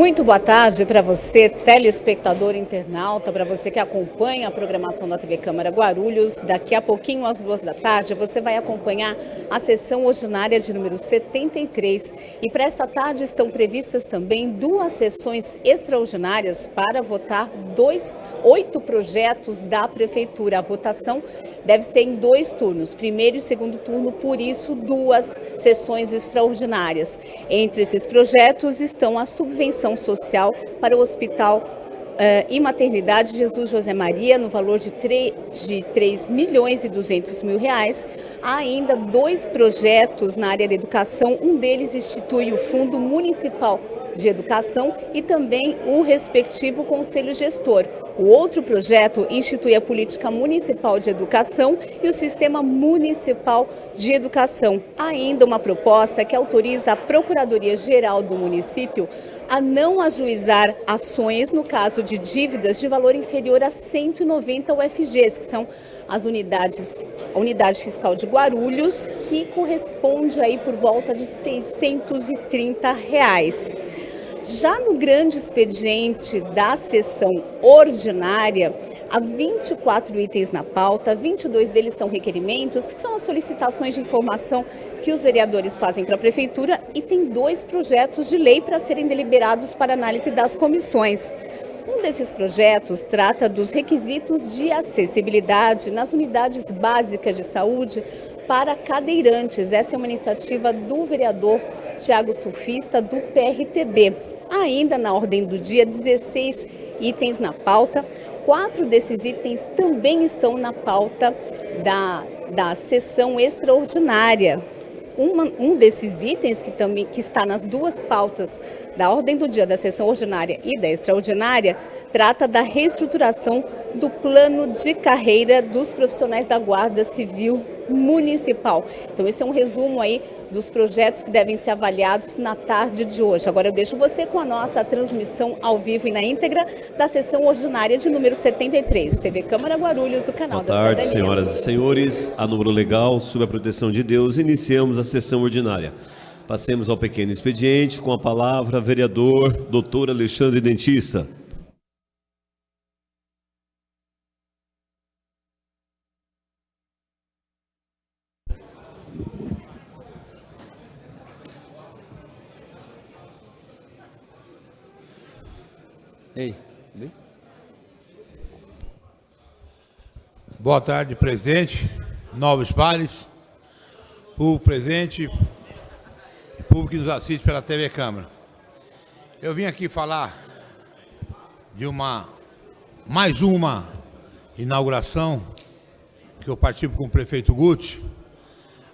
Muito boa tarde para você, telespectador internauta, para você que acompanha a programação da TV Câmara Guarulhos. Daqui a pouquinho, às 2 da tarde, você vai acompanhar a sessão ordinária de número 73. E para esta tarde estão previstas também 2 sessões extraordinárias para votar 8 projetos da Prefeitura. A votação deve ser em 2 turnos, primeiro e segundo turno, por isso 2 sessões extraordinárias. Entre esses projetos estão a subvenção social para o Hospital e Maternidade Jesus José Maria, no valor de 3.200.000 reais. Há ainda 2 projetos na área da educação, um deles institui o Fundo Municipal de Educação e também o respectivo Conselho Gestor. O outro projeto institui a Política Municipal de Educação e o Sistema Municipal de Educação. Há ainda uma proposta que autoriza a Procuradoria-Geral do município a não ajuizar ações no caso de dívidas de valor inferior a 190 UFGs, que são a unidade fiscal de Guarulhos, que corresponde aí por volta de R$ 630. Já no grande expediente da sessão ordinária, há 24 itens na pauta, 22 deles são requerimentos, que são as solicitações de informação que os vereadores fazem para a Prefeitura, e tem 2 projetos de lei para serem deliberados para análise das comissões. Um desses projetos trata dos requisitos de acessibilidade nas unidades básicas de saúde para cadeirantes. Essa é uma iniciativa do vereador Thiago Surfista, do PRTB. Ainda na ordem do dia, 16 itens na pauta. 4 desses itens também estão na pauta da sessão extraordinária. Um desses itens que está nas 2 pautas da ordem do dia da sessão ordinária e da extraordinária trata da reestruturação do plano de carreira dos profissionais da Guarda Civil Municipal. Então esse é um resumo aí dos projetos que devem ser avaliados na tarde de hoje. Agora eu deixo você com a nossa transmissão ao vivo e na íntegra da sessão ordinária de número 73, TV Câmara Guarulhos, o canal da Cidadania. Boa tarde, senhoras e senhores. A número legal, sob a proteção de Deus, iniciamos a sessão ordinária. Passemos ao pequeno expediente, com a palavra, vereador Dr. Alexandre Dentista. Ei. Boa tarde, presidente, nobres pares, público presente e público que nos assiste pela TV Câmara. Eu vim aqui falar de mais uma inauguração que eu participo com o prefeito Guti,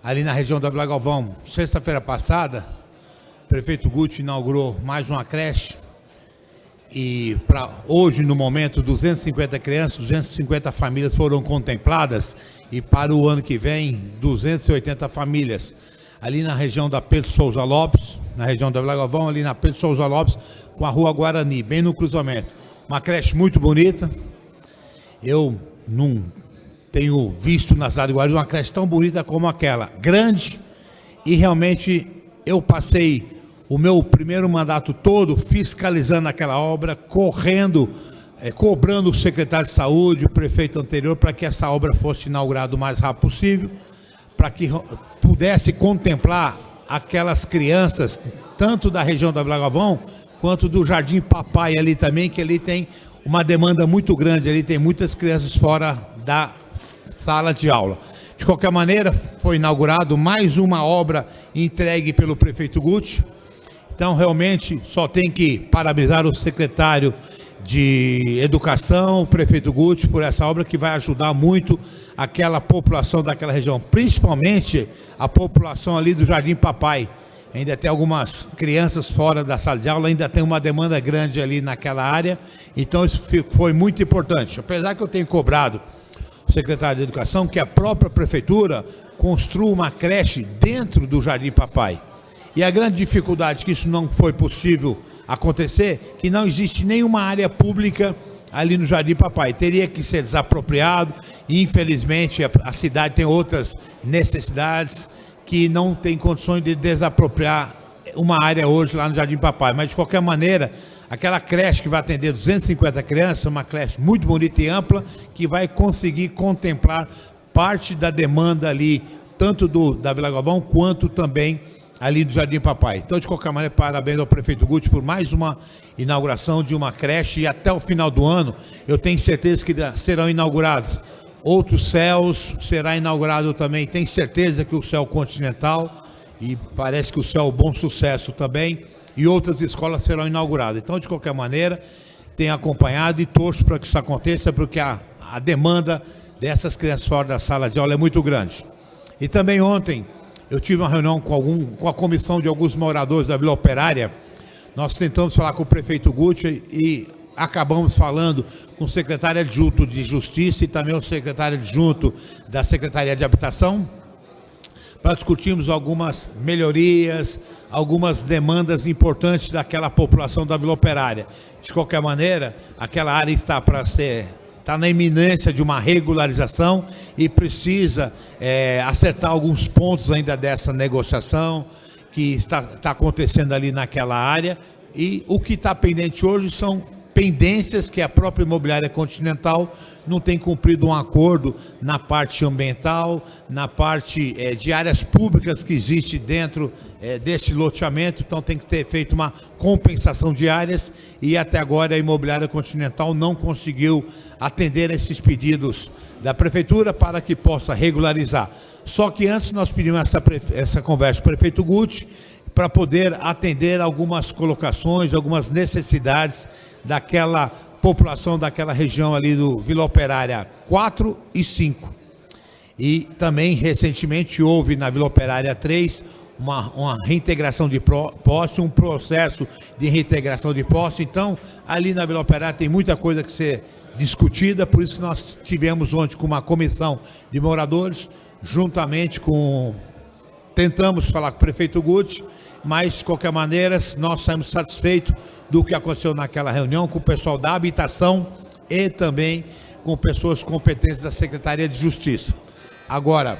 ali na região da Vila Galvão. Sexta-feira passada, o prefeito Guti inaugurou mais uma creche. E para hoje, no momento, 250 crianças, 250 famílias foram contempladas, e para o ano que vem, 280 famílias. Ali na região da Pedro Souza Lopes, na região da Vila Galvão, ali na Pedro Souza Lopes, com a Rua Guarani, bem no cruzamento. Uma creche muito bonita. Eu não tenho visto na cidade de Guarulhos uma creche tão bonita como aquela. Grande, e realmente eu passei o meu primeiro mandato todo fiscalizando aquela obra, cobrando o secretário de saúde, o prefeito anterior, para que essa obra fosse inaugurada o mais rápido possível, para que pudesse contemplar aquelas crianças, tanto da região da Vila Galvão, quanto do Jardim Papai ali também, que ali tem uma demanda muito grande, ali tem muitas crianças fora da sala de aula. De qualquer maneira, foi inaugurado mais uma obra entregue pelo prefeito Guti. Então, realmente, só tem que parabenizar o secretário de Educação, o prefeito Guti, por essa obra que vai ajudar muito aquela população daquela região, principalmente a população ali do Jardim Papai. Ainda tem algumas crianças fora da sala de aula, ainda tem uma demanda grande ali naquela área, então isso foi muito importante. Apesar que eu tenho cobrado o secretário de Educação que a própria prefeitura construa uma creche dentro do Jardim Papai. E a grande dificuldade que isso não foi possível acontecer, que não existe nenhuma área pública ali no Jardim Papai. Teria que ser desapropriado e, infelizmente, a cidade tem outras necessidades que não tem condições de desapropriar uma área hoje lá no Jardim Papai. Mas, de qualquer maneira, aquela creche que vai atender 250 crianças, uma creche muito bonita e ampla, que vai conseguir contemplar parte da demanda ali, tanto da Vila Galvão, quanto também ali do Jardim Papai. Então, de qualquer maneira, parabéns ao prefeito Guti por mais uma inauguração de uma creche, e até o final do ano, eu tenho certeza que serão inaugurados outros céus, será inaugurado também, tenho certeza que o céu continental, e parece que o céu Bom Sucesso também, e outras escolas serão inauguradas. Então, de qualquer maneira, tenho acompanhado e torço para que isso aconteça, porque a demanda dessas crianças fora da sala de aula é muito grande. E também ontem, eu tive uma reunião com a comissão de alguns moradores da Vila Operária. Nós tentamos falar com o prefeito Guti e acabamos falando com o secretário adjunto de Justiça e também o secretário adjunto da Secretaria de Habitação, para discutirmos algumas melhorias, algumas demandas importantes daquela população da Vila Operária. De qualquer maneira, aquela área está na iminência de uma regularização e precisa acertar alguns pontos ainda dessa negociação que está acontecendo ali naquela área. E o que está pendente hoje são pendências que a própria Imobiliária Continental não tem cumprido um acordo na parte ambiental, na parte de áreas públicas que existe dentro deste loteamento. Então tem que ter feito uma compensação de áreas, e até agora a Imobiliária Continental não conseguiu atender esses pedidos da Prefeitura para que possa regularizar. Só que antes nós pedimos essa conversa com o prefeito Guti para poder atender algumas colocações, algumas necessidades daquela população daquela região ali do Vila Operária 4 e 5. E também recentemente houve na Vila Operária 3 uma reintegração de posse, um processo de reintegração de posse. Então, ali na Vila Operária tem muita coisa que ser discutida, por isso que nós tivemos ontem com uma comissão de moradores, juntamente tentamos falar com o prefeito Guti, mas, de qualquer maneira, nós saímos satisfeitos do que aconteceu naquela reunião com o pessoal da habitação e também com pessoas competentes da Secretaria de Justiça. Agora,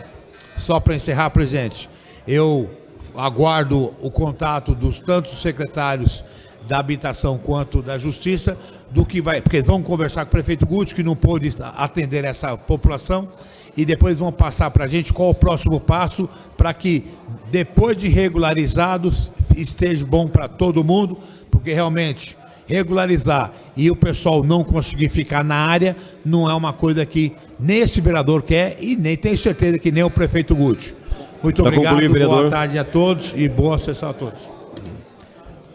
só para encerrar, presidente, eu aguardo o contato dos tantos secretários da habitação quanto da Justiça, porque eles vão conversar com o prefeito Guti, que não pôde atender essa população, e depois vão passar para a gente qual o próximo passo para que, depois de regularizados, esteja bom para todo mundo, porque realmente regularizar e o pessoal não conseguir ficar na área não é uma coisa que nem esse vereador quer e nem tenho certeza que nem o prefeito Guti. Muito obrigado, boa tarde a todos e boa sessão a todos.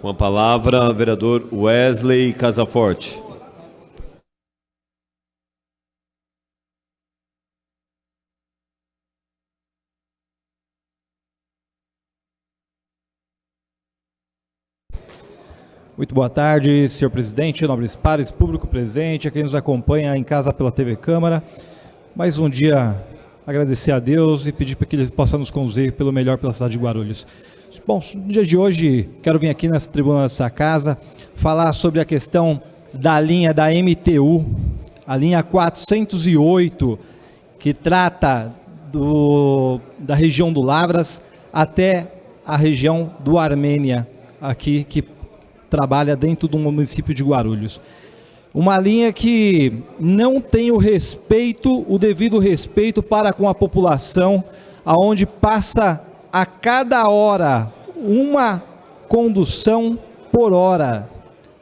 Com a palavra, vereador Wesley Casaforte. Muito boa tarde, senhor presidente, nobres pares, público presente, a quem nos acompanha em casa pela TV Câmara. Mais um dia, agradecer a Deus e pedir para que Ele possa nos conduzir pelo melhor pela cidade de Guarulhos. Bom, no dia de hoje, quero vir aqui nessa tribuna dessa casa, falar sobre a questão da linha da MTU, a linha 408, que trata da região do Lavras até a região do Armênia, aqui que trabalha dentro do município de Guarulhos. Uma linha que não tem o devido respeito para com a população, aonde passa a cada hora uma condução por hora.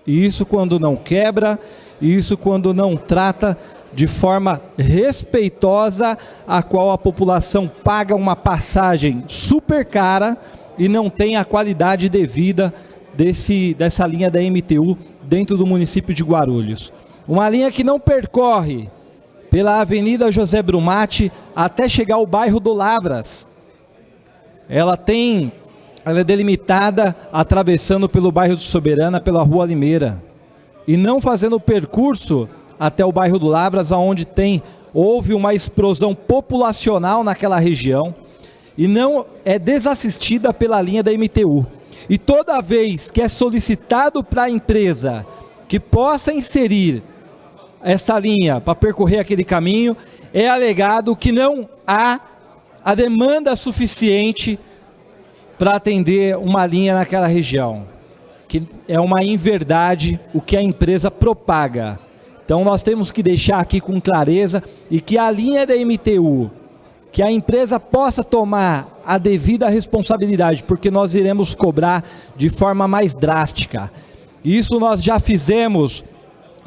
E isso quando não quebra, e isso quando não trata de forma respeitosa, a qual a população paga uma passagem super cara e não tem a qualidade devida dessa linha da MTU dentro do município de Guarulhos. Uma linha que não percorre pela Avenida José Brumati até chegar ao bairro do Lavras. Ela é delimitada atravessando pelo bairro do Soberana, pela Rua Limeira, e não fazendo o percurso até o bairro do Lavras, onde houve uma explosão populacional naquela região, e não é desassistida pela linha da MTU. E toda vez que é solicitado para a empresa que possa inserir essa linha para percorrer aquele caminho, é alegado que não há a demanda suficiente para atender uma linha naquela região. que é uma inverdade o que a empresa propaga. Então nós temos que deixar aqui com clareza e que a linha da MTU, que a empresa possa tomar a devida responsabilidade, porque nós iremos cobrar de forma mais drástica. Isso nós já fizemos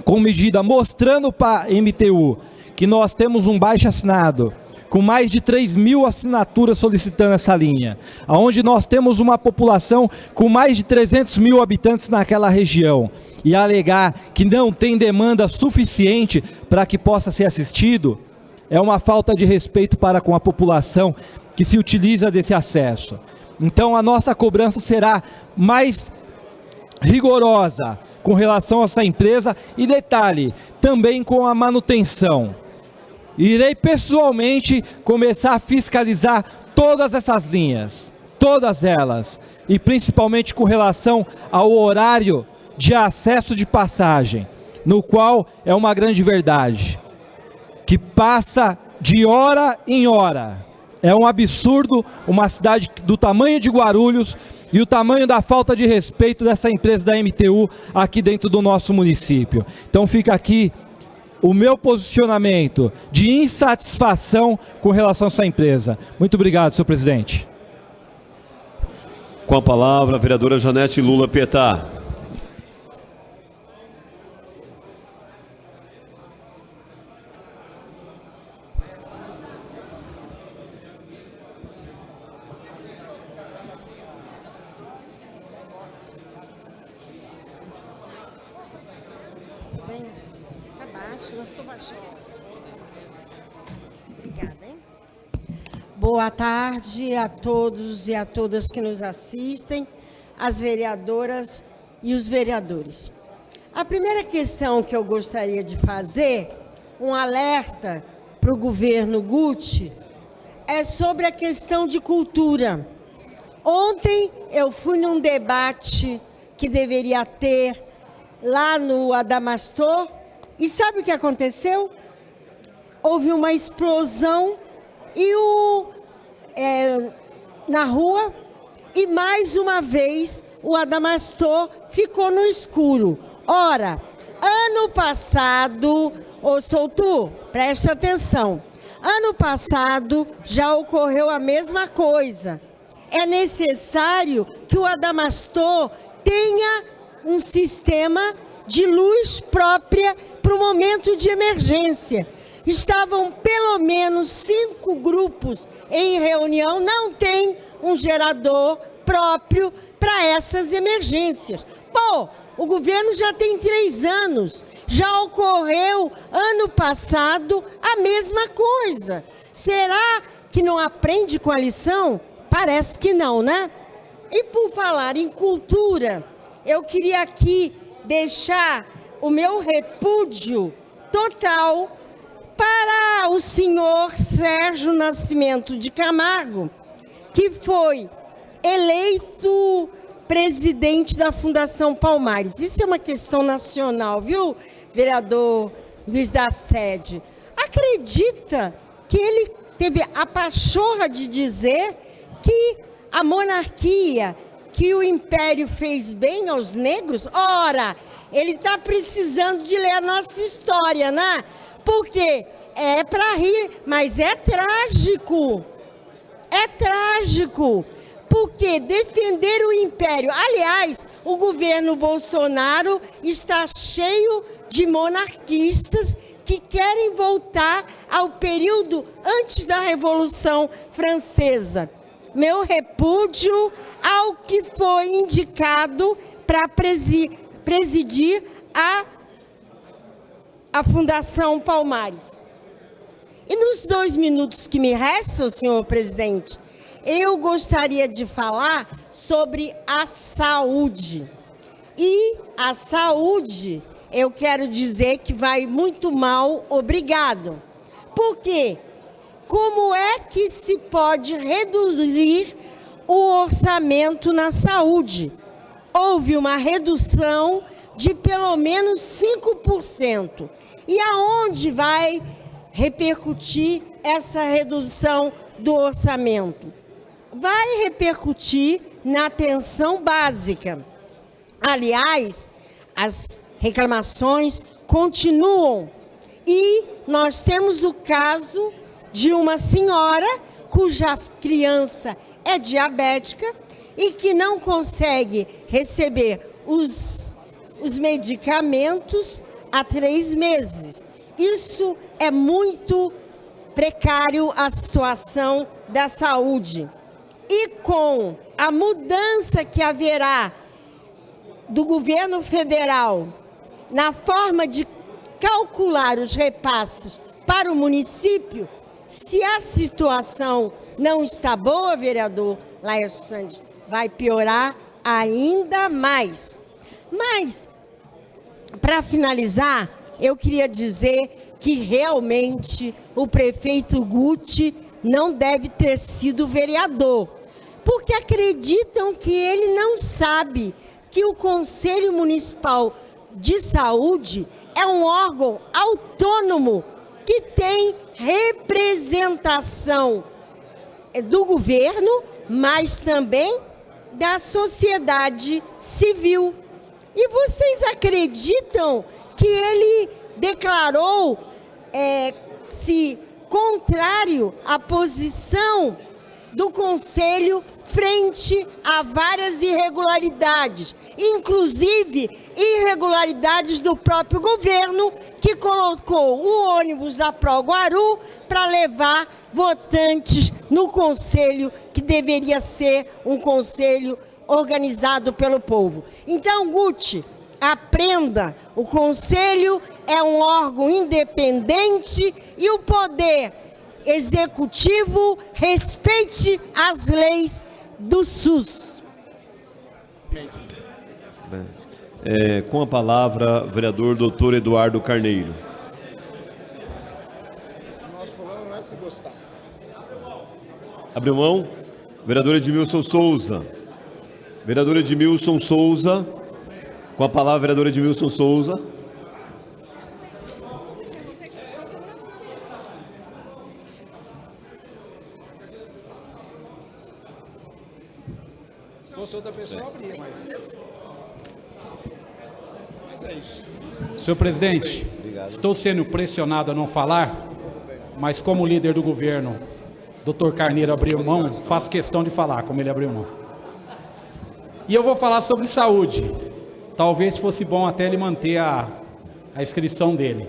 com medida mostrando para a MTU que nós temos um baixo-assinado com mais de 3.000 assinaturas solicitando essa linha, onde nós temos uma população com mais de 300.000 habitantes naquela região, e alegar que não tem demanda suficiente para que possa ser assistido, é uma falta de respeito para com a população que se utiliza desse acesso. Então a nossa cobrança será mais rigorosa com relação a essa empresa, e detalhe, também com a manutenção. Irei pessoalmente começar a fiscalizar todas essas linhas, todas elas, e principalmente com relação ao horário de acesso de passagem, no qual é uma grande verdade, que passa de hora em hora. É um absurdo uma cidade do tamanho de Guarulhos e o tamanho da falta de respeito dessa empresa da MTU aqui dentro do nosso município. Então fica aqui o meu posicionamento de insatisfação com relação a essa empresa. Muito obrigado, senhor presidente. Com a palavra, a vereadora Janete Lula Pietá. Obrigada, hein? Boa tarde a todos e a todas que nos assistem, as vereadoras e os vereadores. A primeira questão que eu gostaria de fazer, um alerta para o governo Guti, é sobre a questão de cultura. Ontem eu fui num debate que deveria ter lá no Adamastor, e sabe o que aconteceu? Houve uma explosão na rua, e mais uma vez o Adamastor ficou no escuro. Ora, ano passado, Souto, presta atenção, ano passado já ocorreu a mesma coisa. É necessário que o Adamastor tenha um sistema de luz própria para o momento de emergência. Estavam pelo menos 5 grupos em reunião, não tem um gerador próprio para essas emergências. Pô, o governo já tem 3 anos, já ocorreu ano passado a mesma coisa. Será que não aprende com a lição? Parece que não, né? E por falar em cultura, eu queria aqui deixar o meu repúdio total para o senhor Sérgio Nascimento de Camargo, que foi eleito presidente da Fundação Palmares. Isso é uma questão nacional, viu, vereador Luiz da Sede? Acredita que ele teve a pachorra de dizer que a monarquia, que o império fez bem aos negros? Ora, ele está precisando de ler a nossa história, né? Porque é para rir, mas é trágico. É trágico. Porque defender o império... Aliás, o governo Bolsonaro está cheio de monarquistas que querem voltar ao período antes da Revolução Francesa. Meu repúdio ao que foi indicado para presidir a Fundação Palmares. E nos 2 minutos que me restam, senhor presidente, eu gostaria de falar sobre a saúde. E a saúde, eu quero dizer que vai muito mal, obrigado. Por quê? Como é que se pode reduzir o orçamento na saúde? Houve uma redução de pelo menos 5%. E aonde vai repercutir essa redução do orçamento? Vai repercutir na atenção básica. Aliás, as reclamações continuam. E nós temos o caso de uma senhora cuja criança é diabética e que não consegue receber os medicamentos há 3 meses. Isso é muito precário, a situação da saúde. E com a mudança que haverá do governo federal na forma de calcular os repasses para o município, se a situação não está boa, vereador Laércio Sandes, vai piorar ainda mais. Mas, para finalizar, eu queria dizer que realmente o prefeito Guti não deve ter sido vereador, porque acreditam que ele não sabe que o Conselho Municipal de Saúde é um órgão autônomo que tem representação do governo, mas também da sociedade civil. E vocês acreditam que ele declarou se contrário à posição do Conselho frente a várias irregularidades, inclusive irregularidades do próprio governo, que colocou o ônibus da Pro Guaru para levar votantes no conselho, que deveria ser um conselho organizado pelo povo. Então, Guti, aprenda, o conselho é um órgão independente e o poder executivo respeite as leis do SUS. Com a palavra, vereador doutor Eduardo Carneiro. Nosso problema não é se gostar. Abriu mão? Vereador Edmilson Souza. Vereador Edmilson Souza. Com a palavra, vereador Edmilson Souza. Se fosse outra pessoa, abria, mas é isso. Senhor presidente, estou sendo pressionado a não falar, mas como líder do governo, doutor Carneiro abriu mão, faço questão de falar como ele abriu mão. E eu vou falar sobre saúde. Talvez fosse bom até ele manter a inscrição dele.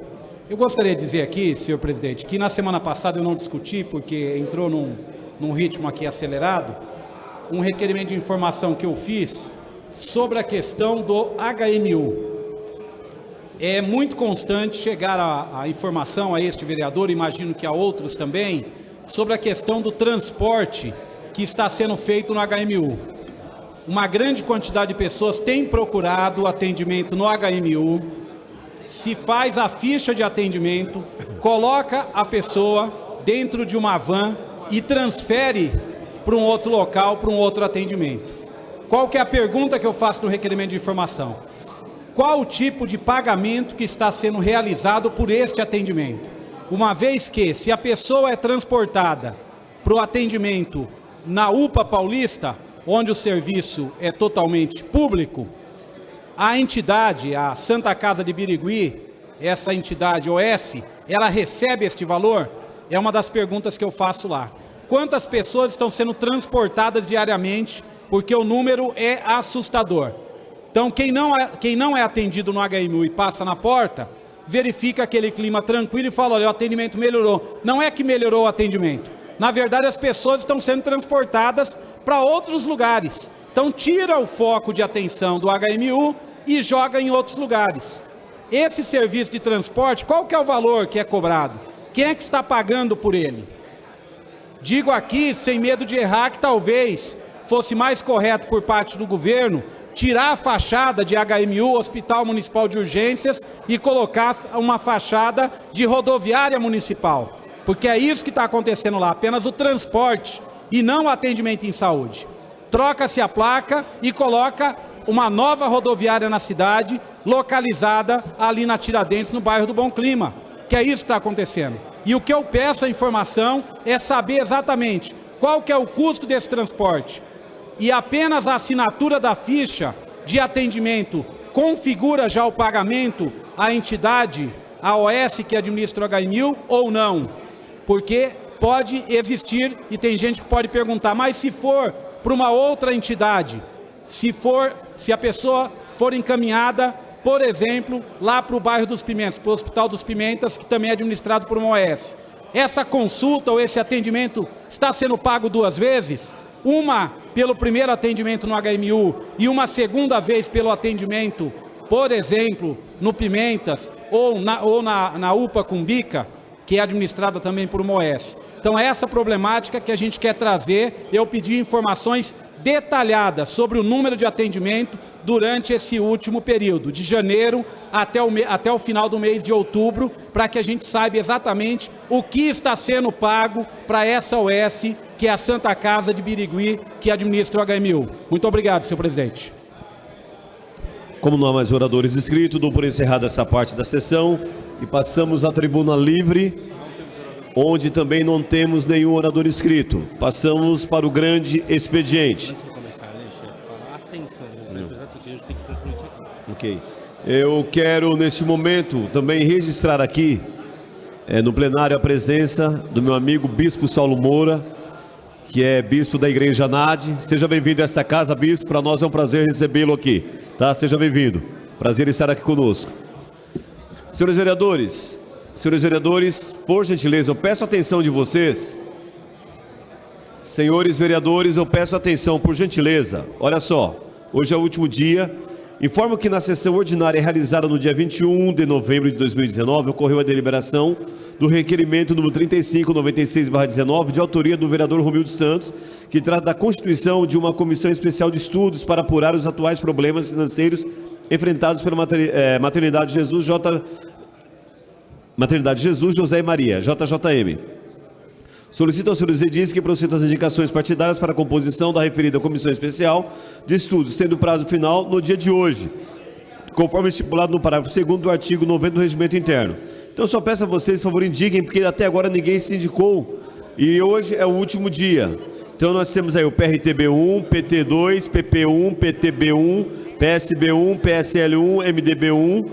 Eu gostaria de dizer aqui, senhor presidente, que na semana passada eu não discuti, porque entrou num ritmo aqui acelerado, um requerimento de informação que eu fiz sobre a questão do HMU. É muito constante chegar a informação a este vereador, imagino que a outros também, sobre a questão do transporte que está sendo feito no HMU. Uma grande quantidade de pessoas tem procurado atendimento no HMU, se faz a ficha de atendimento, coloca a pessoa dentro de uma van e transfere para um outro local, para um outro atendimento. Qual que é a pergunta que eu faço no requerimento de informação? Qual o tipo de pagamento que está sendo realizado por este atendimento? Uma vez que, se a pessoa é transportada para o atendimento na UPA Paulista, onde o serviço é totalmente público, a entidade, a Santa Casa de Birigui, essa entidade OS, ela recebe este valor? É uma das perguntas que eu faço lá. Quantas pessoas estão sendo transportadas diariamente? Porque o número é assustador. Então, quem não é atendido no HMU e passa na porta, verifica aquele clima tranquilo e fala, olha, o atendimento melhorou. Não é que melhorou o atendimento. Na verdade, as pessoas estão sendo transportadas para outros lugares. Então, tira o foco de atenção do HMU e joga em outros lugares. Esse serviço de transporte, qual que é o valor que é cobrado? Quem é que está pagando por ele? Digo aqui, sem medo de errar, que talvez fosse mais correto por parte do governo tirar a fachada de HMU, Hospital Municipal de Urgências, e colocar uma fachada de rodoviária municipal. Porque é isso que está acontecendo lá, apenas o transporte e não o atendimento em saúde. Troca-se a placa e coloca uma nova rodoviária na cidade, localizada ali na Tiradentes, no bairro do Bom Clima, que é isso que está acontecendo. E o que eu peço a informação é saber exatamente qual que é o custo desse transporte. E apenas a assinatura da ficha de atendimento configura já o pagamento à entidade, a OS que administra o HI1000 ou não? Porque pode existir, e tem gente que pode perguntar, mas se for para uma outra entidade, se a pessoa for encaminhada, por exemplo, lá para o bairro dos Pimentas, para o Hospital dos Pimentas, que também é administrado por uma OS, essa consulta ou esse atendimento está sendo pago 2 vezes? Uma pelo primeiro atendimento no HI1000 e uma segunda vez pelo atendimento, por exemplo, no Pimentas ou na UPA Cumbica, que é administrada também por uma OS. Então, é essa problemática que a gente quer trazer. Eu pedi informações detalhadas sobre o número de atendimento durante esse último período, de janeiro até o final do mês de outubro, para que a gente saiba exatamente o que está sendo pago para essa OS, que é a Santa Casa de Birigui, que administra o HI1000. Muito obrigado, senhor presidente. Como não há mais oradores inscritos, dou por encerrada essa parte da sessão e passamos à tribuna livre, onde também não temos nenhum orador inscrito. Passamos para o grande expediente. Ok. Eu quero, neste momento, também registrar aqui, no plenário, a presença do meu amigo Bispo Saulo Moura, que é bispo da Igreja NAD. Seja bem-vindo a esta casa, bispo. Para nós é um prazer recebê-lo aqui. Tá? Seja bem-vindo. Prazer em estar aqui conosco. Senhores vereadores, por gentileza, eu peço a atenção de vocês. Senhores vereadores, eu peço atenção, por gentileza. Olha só, hoje é o último dia. Informo que na sessão ordinária realizada no dia 21 de novembro de 2019, ocorreu a deliberação do requerimento número 3596/19, de autoria do vereador Romildo Santos, que trata da constituição de uma comissão especial de estudos para apurar os atuais problemas financeiros enfrentados pela Maternidade Jesus José e Maria, JJM. Solicito ao senhor edis que proceda as indicações partidárias para a composição da referida comissão especial de estudos, sendo o prazo final no dia de hoje, conforme estipulado no parágrafo 2º do artigo 90 do Regimento Interno. Então, só peço a vocês, por favor, indiquem, porque até agora ninguém se indicou e hoje é o último dia. Então, nós temos aí o PRTB1, PT2, PP1, PTB1, PSB1, PSL1, MDB1,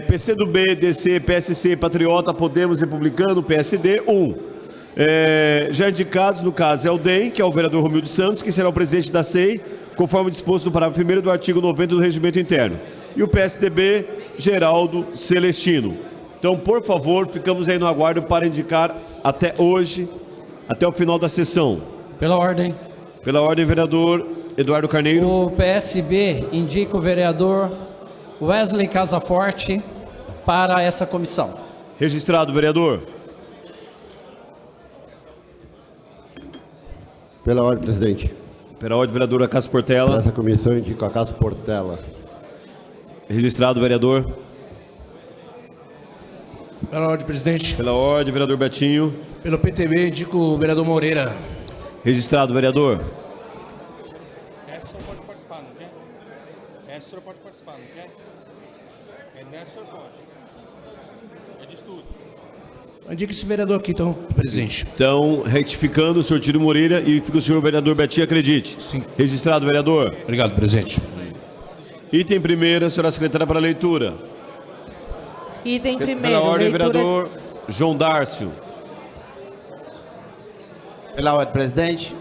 PCdoB, DC, PSC, Patriota, Podemos, Republicano, PSD, 1. Já indicados, no caso, é o DEM, que é o vereador Romildo Santos, que será o presidente da SEI, conforme disposto no parágrafo 1º do artigo 90 do Regimento Interno. E o PSDB, Geraldo Celestino. Então, por favor, ficamos aí no aguardo para indicar até hoje, até o final da sessão. Pela ordem. Pela ordem, vereador Eduardo Carneiro. O PSB indica o vereador Wesley Casaforte para essa comissão. Registrado, vereador. Pela ordem, presidente. Pela ordem, vereador Acácio Portela. Para essa comissão, indico Acácio Portela. Registrado, vereador. Pela ordem, presidente. Pela ordem, vereador Betinho. Pelo PTB, indico o vereador Moreira. Registrado, vereador. Essa o senhor pode participar, não quer? Essa o senhor pode participar, não quer? Nessa o senhor pode. É de estudo. Indica esse vereador aqui, então, presidente. Então, retificando, o senhor Tiro Moreira e fica o senhor vereador Betinho, acredite. Sim. Registrado, vereador. Obrigado, presidente. Item primeiro, senhora secretária, para leitura. Item primeiro, Pela ordem, leitura... vereador João Dárcio. Pela ordem, presidente.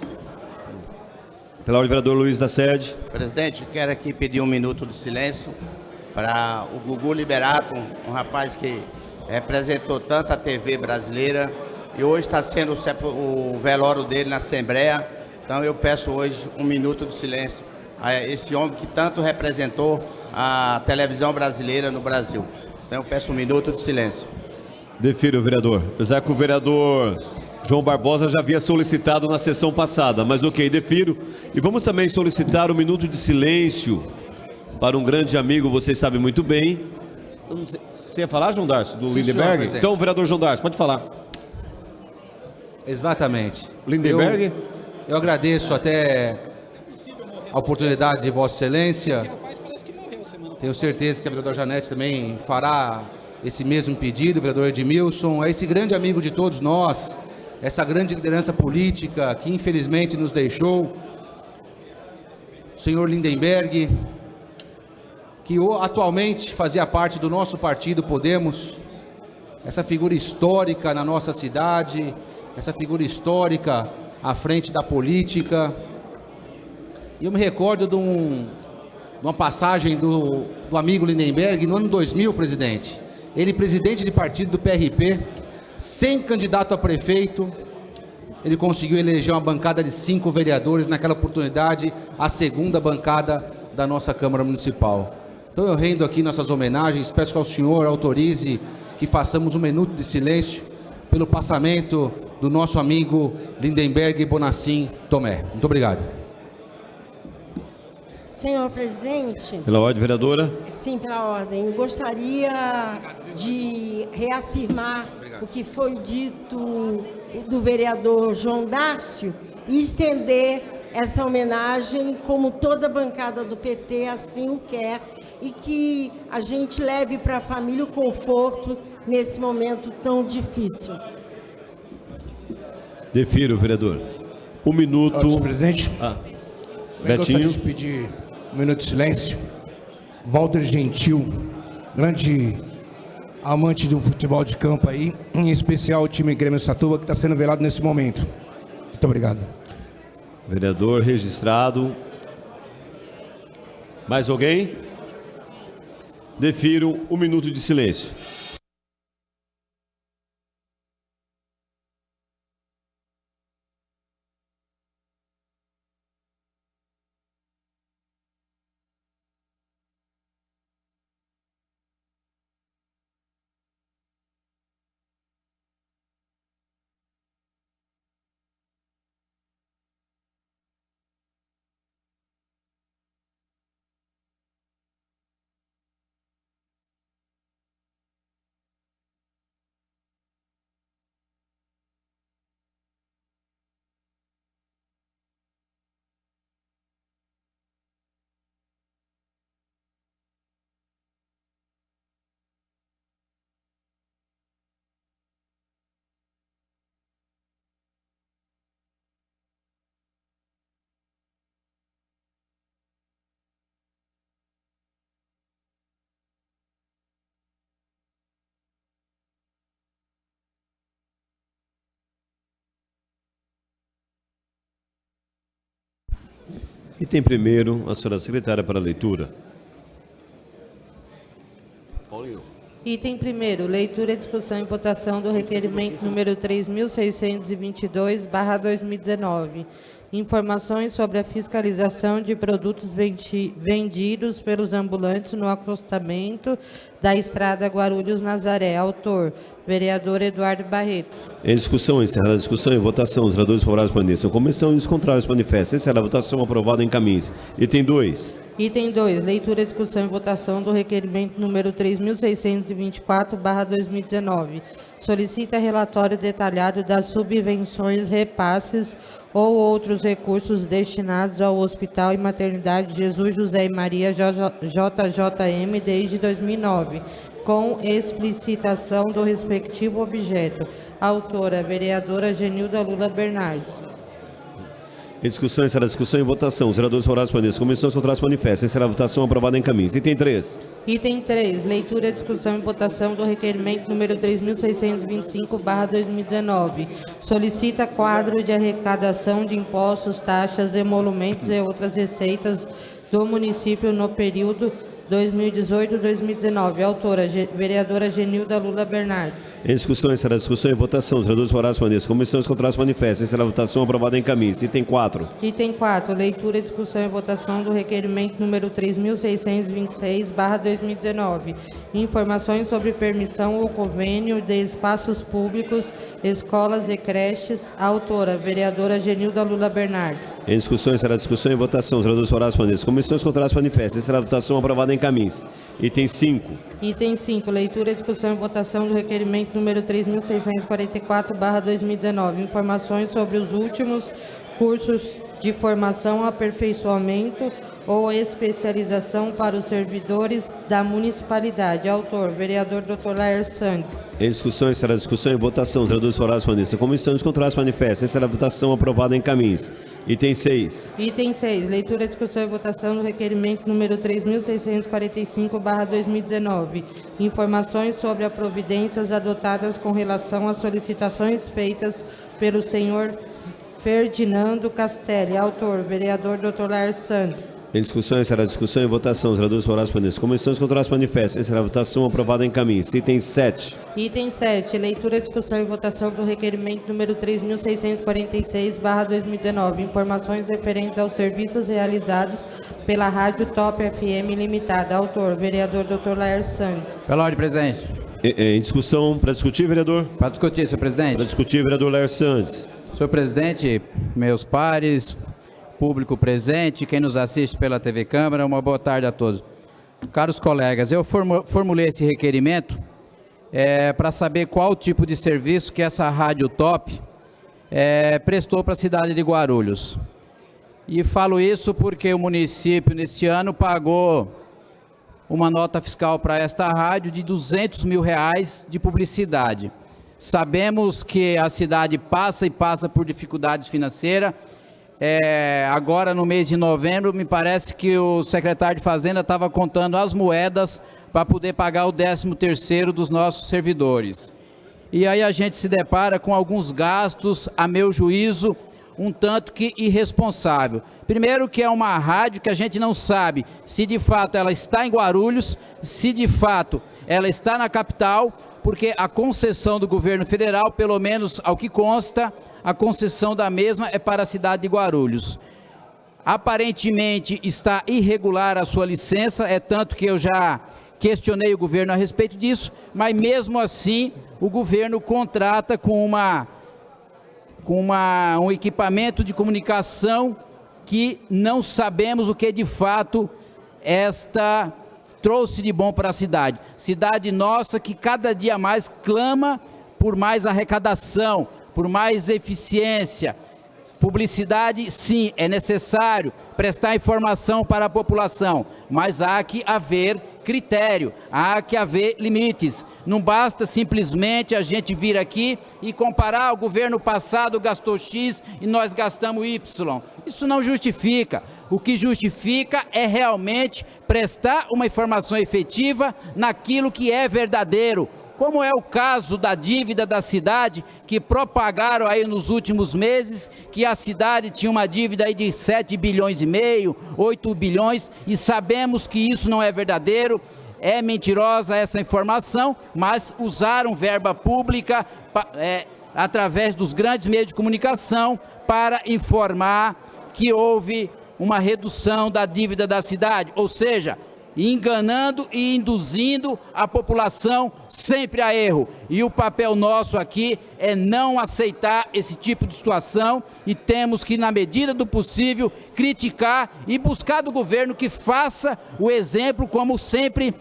Pela ordem, vereador Luiz da Sede. Presidente, eu quero aqui pedir 1 minuto de silêncio para o Gugu Liberato, um rapaz que representou tanto a TV brasileira e hoje está sendo o velório dele na Assembleia. Então eu peço hoje 1 minuto de silêncio a esse homem que tanto representou a televisão brasileira no Brasil. Então eu peço 1 minuto de silêncio. Defiro, vereador. Apesar que o vereador João Barbosa já havia solicitado na sessão passada, mas ok, defiro. E vamos também solicitar 1 minuto de silêncio para um grande amigo, vocês sabem muito bem. Você ia falar, João Dárcio, do Lindenberg? Então, vereador João Dárcio, pode falar. Exatamente. Lindenberg? Eu agradeço até a oportunidade de Vossa Excelência. Tenho certeza que a vereadora Janete também fará esse mesmo pedido, o vereador Edmilson, é esse grande amigo de todos nós, essa grande liderança política que infelizmente nos deixou, o senhor Lindenberg, que atualmente fazia parte do nosso partido Podemos, essa figura histórica na nossa cidade, essa figura histórica à frente da política. E eu me recordo de uma passagem do amigo Lindenberg no ano 2000, presidente. Ele, presidente de partido do PRP, sem candidato a prefeito, ele conseguiu eleger uma bancada de 5 vereadores, naquela oportunidade, a segunda bancada da nossa Câmara Municipal. Então eu rendo aqui nossas homenagens, peço que ao senhor autorize que façamos um minuto de silêncio pelo passamento do nosso amigo Lindenberg Bonacim Tomé. Muito obrigado. Senhor presidente. Pela ordem, vereadora. Sim, pela ordem. Gostaria de reafirmar o que foi dito do vereador João Dácio e estender essa homenagem como toda a bancada do PT assim o quer, e que a gente leve para a família o conforto nesse momento tão difícil. Defiro, vereador. Um minuto. Senhor presidente. Betinho. Gostaria de pedir um minuto de silêncio. Walter Gentil, grande amante do futebol de campo aí, em especial o time Grêmio Satuba, que está sendo velado nesse momento. Muito obrigado. Vereador registrado. Mais alguém? Defiro um minuto de silêncio. Item primeiro, a senhora secretária para a leitura. Paulinho. Item primeiro, leitura, discussão e votação do requerimento número 3.622/2019. Informações sobre a fiscalização de produtos vendidos pelos ambulantes no acostamento da estrada Guarulhos-Nazaré. Autor, vereador Eduardo Barreto. Em discussão, encerrada a discussão e votação, os vereadores favoráveis permaneçam como estão e os contrários manifestam. Encerrada a votação, aprovado em caminhos. Item 2. Item 2, leitura, discussão e votação do requerimento número 3.624/2019. Solicita relatório detalhado das subvenções, repasses ou outros recursos destinados ao Hospital e Maternidade Jesus José e Maria JJM desde 2009, com explicitação do respectivo objeto. Autora, vereadora Genilda Lula Bernardes. Em discussão, encerrada a discussão e votação, os vereadores favoráveis permaneçam como estão, os contrários manifestam. Encerrada a votação, aprovada em caminhos. Item 3. Item 3, leitura, discussão e votação do requerimento número 3.625/2019. Solicita quadro de arrecadação de impostos, taxas, emolumentos e outras receitas do município no período 2018-2019. Autora, vereadora Genilda Lula Bernardes. Em discussão, encerrada a discussão e votação, os vereadores favoráveis permaneçam como estão, os contrários manifestam. Encerrada a votação, aprovada em caminhos. Item 4. Item 4, leitura, discussão e votação do requerimento número 3.626/2019. Informações sobre permissão ou convênio de espaços públicos, escolas e creches. Autora, vereadora Genilda Lula Bernardes. Em discussão, encerrada a discussão e votação, os vereadores favoráveis permaneçam como estão, os contrários manifestam. Encerrada a votação, aprovada em caminhos. Item 5. Item 5, leitura, discussão e votação do requerimento número 3.644/2019. Informações sobre os últimos cursos de formação, aperfeiçoamento ou especialização para os servidores da municipalidade. Autor, vereador Dr. Laer Santos. Em discussão, será discussão e votação. Os vereadores favoráveis permaneçam como estão, os contrários manifestem. Será votação aprovada em caminhos. Item 6. Item 6. Leitura, discussão e votação do requerimento número 3.645/2019. Informações sobre as providências adotadas com relação às solicitações feitas pelo senhor Ferdinando Castelli. Autor, vereador Dr. Laer Santos. Em discussão, será discussão e votação. Os vereadores favoráveis permaneçam como estão, os contrários manifestem. Será votação aprovada em caminhos. Item 7. Item 7. Leitura, discussão e votação do requerimento número 3.646/2019. Informações referentes aos serviços realizados pela Rádio Top FM Limitada. Autor, vereador Dr. Laer Santos. Pela ordem, presidente. Em discussão, para discutir, vereador? Para discutir, senhor presidente. Para discutir, vereador Laer Santos. Senhor presidente, meus pares, público presente, quem nos assiste pela TV Câmara, uma boa tarde a todos. Caros colegas, eu formulei esse requerimento para saber qual tipo de serviço que essa Rádio Top prestou para a cidade de Guarulhos. E falo isso porque o município, neste ano, pagou uma nota fiscal para esta rádio de R$200 mil de publicidade. Sabemos que a cidade passa por dificuldades financeiras. Agora, no mês de novembro, me parece que o secretário de Fazenda estava contando as moedas para poder pagar o 13º dos nossos servidores. E aí a gente se depara com alguns gastos, a meu juízo, um tanto que irresponsável. Primeiro, que é uma rádio que a gente não sabe se de fato ela está em Guarulhos, se de fato ela está na capital, porque a concessão do governo federal, pelo menos ao que consta, a concessão da mesma é para a cidade de Guarulhos. Aparentemente está irregular a sua licença, tanto que eu já questionei o governo a respeito disso, mas mesmo assim o governo contrata com um equipamento de comunicação que não sabemos o que de fato esta trouxe de bom para a cidade. Cidade nossa que cada dia mais clama por mais arrecadação, por mais eficiência. Publicidade, sim, é necessário prestar informação para a população, mas há que haver critério, há que haver limites. Não basta simplesmente a gente vir aqui e comparar: o governo passado gastou X e nós gastamos Y. Isso não justifica. O que justifica é realmente prestar uma informação efetiva naquilo que é verdadeiro, como é o caso da dívida da cidade, que propagaram aí nos últimos meses, que a cidade tinha uma dívida aí de 7 bilhões e meio, 8 bilhões, e sabemos que isso não é verdadeiro, é mentirosa essa informação, mas usaram verba pública através dos grandes meios de comunicação para informar que houve uma redução da dívida da cidade, ou seja, enganando e induzindo a população sempre a erro. E o papel nosso aqui é não aceitar esse tipo de situação e temos que, na medida do possível, criticar e buscar do governo que faça o exemplo, como sempre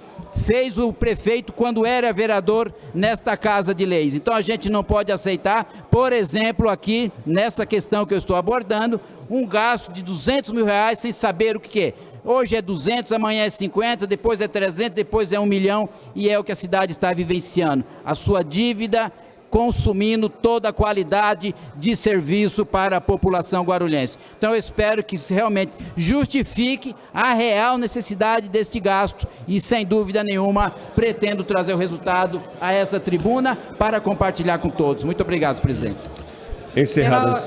fez o prefeito quando era vereador nesta Casa de Leis. Então a gente não pode aceitar, por exemplo, aqui nessa questão que eu estou abordando, um gasto de R$200 mil sem saber o que é. Hoje é 200, amanhã é 50, depois é 300, depois é 1 milhão, e é o que a cidade está vivenciando. A sua dívida consumindo toda a qualidade de serviço para a população guarulhense. Então eu espero que realmente justifique a real necessidade deste gasto e, sem dúvida nenhuma, pretendo trazer o resultado a essa tribuna para compartilhar com todos. Muito obrigado, presidente. Encerradas.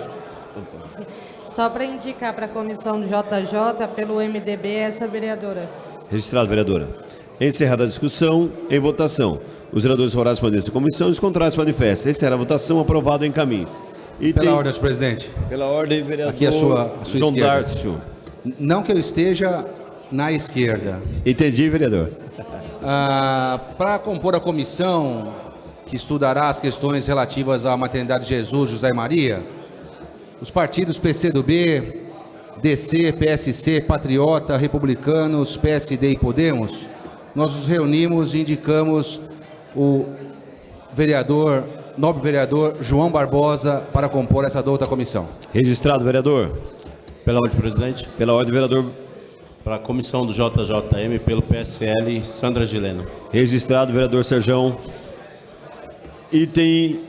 Só para indicar para a comissão do JJ, pelo MDB, essa vereadora. Registrado, vereadora. Encerrada a discussão, em votação. Os vereadores favoráveis permanecem na comissão e os contrários manifestam. Encerrada a votação, aprovado em caminhos. Pela ordem, senhor presidente. Pela ordem, vereador. Aqui a sua João esquerda. Dárcio. Não que eu esteja na esquerda. Entendi, vereador. Para compor a comissão que estudará as questões relativas à maternidade de Jesus, José e Maria, os partidos PCdoB, DC, PSC, Patriota, Republicanos, PSD e Podemos, nós nos reunimos e indicamos o nobre vereador João Barbosa para compor essa douta comissão. Registrado, vereador. Pela ordem, presidente. Pela ordem, vereador Para a comissão do JJM, pelo PSL, Sandra Gileno. Registrado, vereador Serjão. Item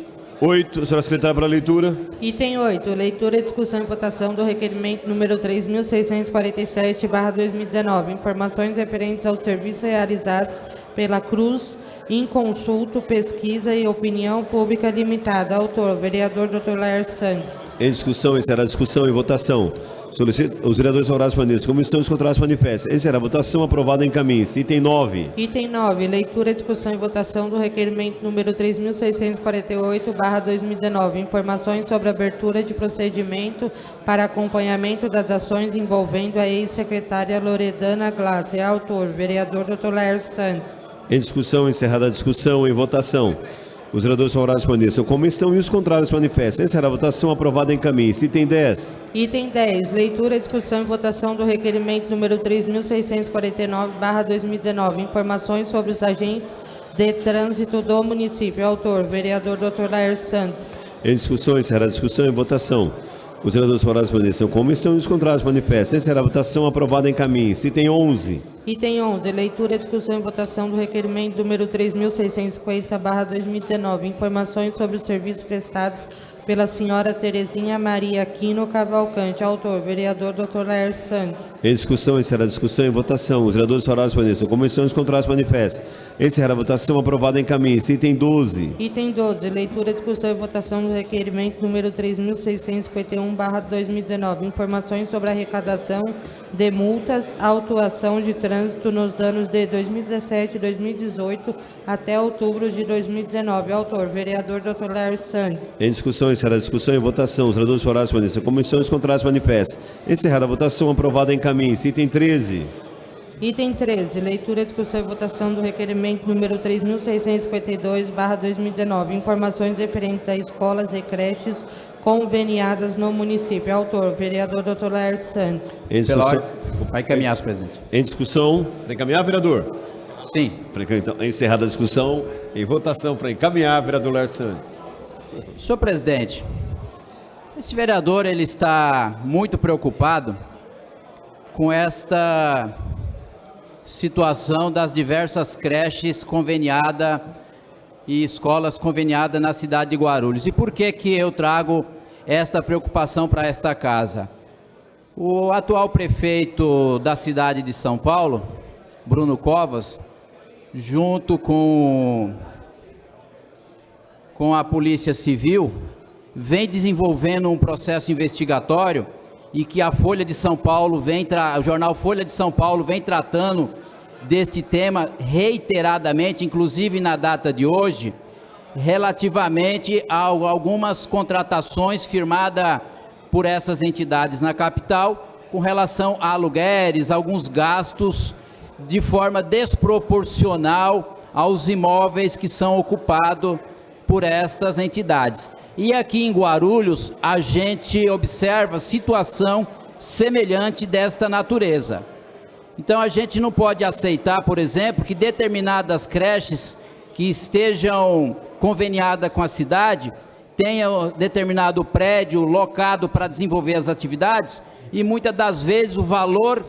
8, senhora secretária, para a leitura. Item 8, leitura, discussão e votação do requerimento número 3.647/2019. Informações referentes aos serviços realizados pela Cruz Inconsulto, Pesquisa e Opinião Pública Limitada. Autor, vereador Dr. Laércio Santos. Em discussão, encerrar a discussão e votação. Solicito os vereadores favoráveis para nesse. Como estão os contrários, manifestem. Encerrar a votação, aprovada em caminho. Item 9. Item 9, leitura, discussão e votação do requerimento número 3.648/2019. Informações sobre a abertura de procedimento para acompanhamento das ações envolvendo a ex-secretária Loredana Glasser. Autor, vereador Dr. Laércio Santos. Em discussão, encerrada a discussão e votação. Os vereadores favoráveis permaneçam como estão e os contrários manifestem. Encerrar a votação, aprovada em caminho. Item 10. Item 10, leitura, discussão e votação do requerimento número 3.649/2019. Informações sobre os agentes de trânsito do município. Autor, vereador Dr. Laércio Santos. Em discussão, encerrada a discussão e votação. Os vereadores favoráveis permaneçam como estão e os contrários manifestem. Encerrar a votação, aprovada em caminho. Item 11. Item 11, leitura, discussão e votação do requerimento número 3.650/2019. Informações sobre os serviços prestados pela senhora Terezinha Maria Aquino Cavalcante. Autor, vereador Dr. Laércio Santos. Em discussão, encerrar a discussão e votação. Os vereadores favoráveis permaneçam como estão e os contrários manifestem. Encerrar a votação, aprovada em caminho. Item 12. Item 12, leitura, discussão e votação do requerimento número 3.651/2019. Informações sobre a arrecadação de multas, autuação de trânsito nos anos de 2017 e 2018 até outubro de 2019. Autor, vereador Dr. Laércio Santos. Em discussão, encerrar a discussão e votação. Os vereadores favoráveis permaneçam como estão e os contrários manifestem. Encerrar a votação, aprovada em caminho. Item 13. Item 13, leitura, discussão e votação do requerimento número 3.652/2019. Informações referentes a escolas e creches conveniadas no município. Autor, vereador Dr. Laércio Santos. Em discussão, vai encaminhar, senhor presidente. Em discussão, para encaminhar, vereador? Sim. Então, encerrada a discussão e votação para encaminhar, vereador Laércio Santos. Senhor presidente, esse vereador ele está muito preocupado com esta situação das diversas creches conveniadas e escolas conveniadas na cidade de Guarulhos. E por que que eu trago esta preocupação para esta casa? O atual prefeito da cidade de São Paulo, Bruno Covas, junto com a Polícia Civil, vem desenvolvendo um processo investigatório e que a Folha de São Paulo o jornal Folha de São Paulo vem tratando desse tema reiteradamente, inclusive na data de hoje, relativamente a algumas contratações firmadas por essas entidades na capital, com relação a aluguéis, alguns gastos de forma desproporcional aos imóveis que são ocupados por estas entidades. E aqui em Guarulhos, a gente observa situação semelhante desta natureza. Então, a gente não pode aceitar, por exemplo, que determinadas creches que estejam conveniadas com a cidade tenham determinado prédio locado para desenvolver as atividades e muitas das vezes o valor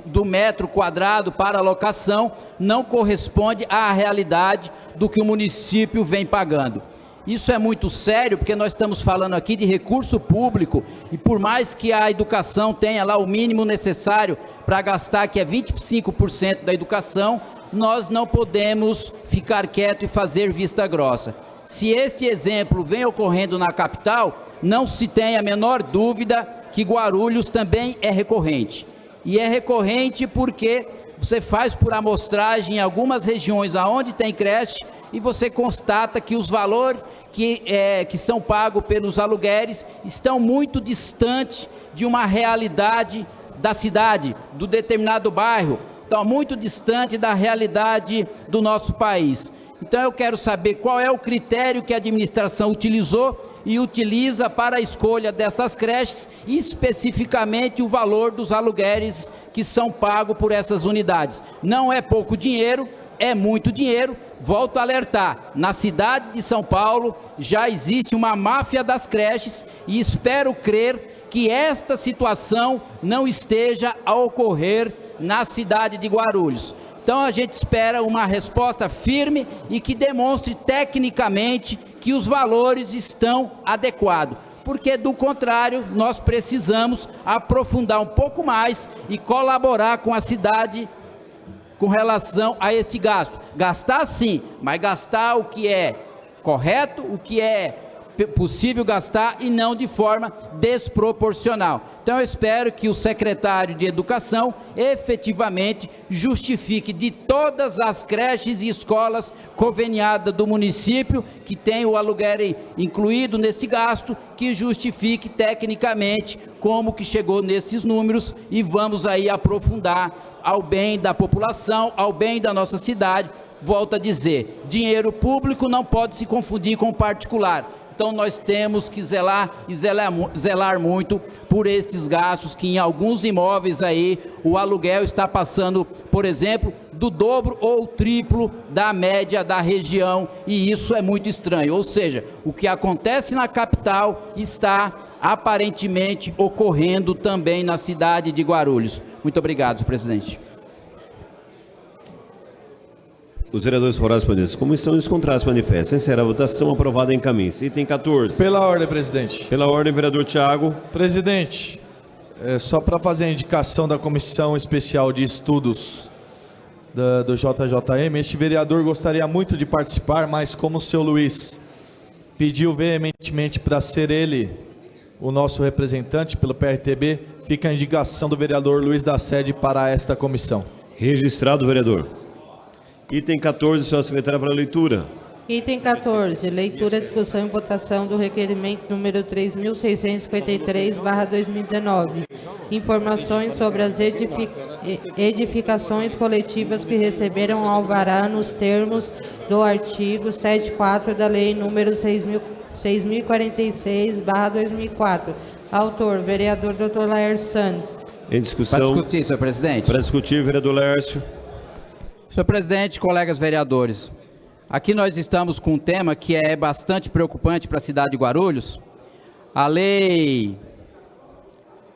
do metro quadrado para a locação não corresponde à realidade do que o município vem pagando. Isso é muito sério, porque nós estamos falando aqui de recurso público e por mais que a educação tenha lá o mínimo necessário para gastar, que é 25% da educação, nós não podemos ficar quieto e fazer vista grossa. Se esse exemplo vem ocorrendo na capital, não se tem a menor dúvida que Guarulhos também é recorrente. E é recorrente porque você faz por amostragem em algumas regiões aonde tem creche e você constata que os valores que são pagos pelos aluguéis estão muito distantes de uma realidade da cidade, do determinado bairro, estão muito distante da realidade do nosso país. Então eu quero saber qual é o critério que a administração utilizou e utiliza para a escolha destas creches, e especificamente o valor dos aluguéis que são pagos por essas unidades. Não é pouco dinheiro, é muito dinheiro. Volto a alertar, na cidade de São Paulo já existe uma máfia das creches e espero crer que esta situação não esteja a ocorrer na cidade de Guarulhos. Então a gente espera uma resposta firme e que demonstre tecnicamente que os valores estão adequados, porque do contrário nós precisamos aprofundar um pouco mais e colaborar com a cidade com relação a este gasto. Gastar sim, mas gastar o que é correto, o que é possível gastar e não de forma desproporcional. Então eu espero que o secretário de Educação efetivamente justifique de todas as creches e escolas conveniadas do município que tem o aluguel incluído nesse gasto, que justifique tecnicamente como que chegou nesses números e vamos aí aprofundar ao bem da população, ao bem da nossa cidade. Volto a dizer, dinheiro público não pode se confundir com particular. Então nós temos que zelar muito por estes gastos que em alguns imóveis aí o aluguel está passando, por exemplo, do dobro ou triplo da média da região, e isso é muito estranho. Ou seja, o que acontece na capital está aparentemente ocorrendo também na cidade de Guarulhos. Muito obrigado, senhor presidente. Os vereadores favoráveis para isso. Comissão dos contratos manifesta. Encerra a votação. Aprovada em caminho. Item 14. Pela ordem, presidente. Pela ordem, vereador Thiago. Presidente, só para fazer a indicação da Comissão Especial de Estudos do JJM, este vereador gostaria muito de participar, mas como o seu Luiz pediu veementemente para ser ele o nosso representante pelo PRTB, fica a indicação do vereador Luiz da Sede para esta comissão. Registrado, vereador. Item 14, senhora secretária, para leitura. Item 14, leitura, discussão e votação do requerimento número 3.653/2019. Informações sobre as edificações coletivas que receberam alvará nos termos do artigo 74 da Lei número 6.046/2004. Autor, vereador Dr. Laércio Santos. Em discussão. Para discutir, senhor presidente. Para discutir, vereador Laércio. Senhor presidente, colegas vereadores, aqui nós estamos com um tema que é bastante preocupante para a cidade de Guarulhos. A Lei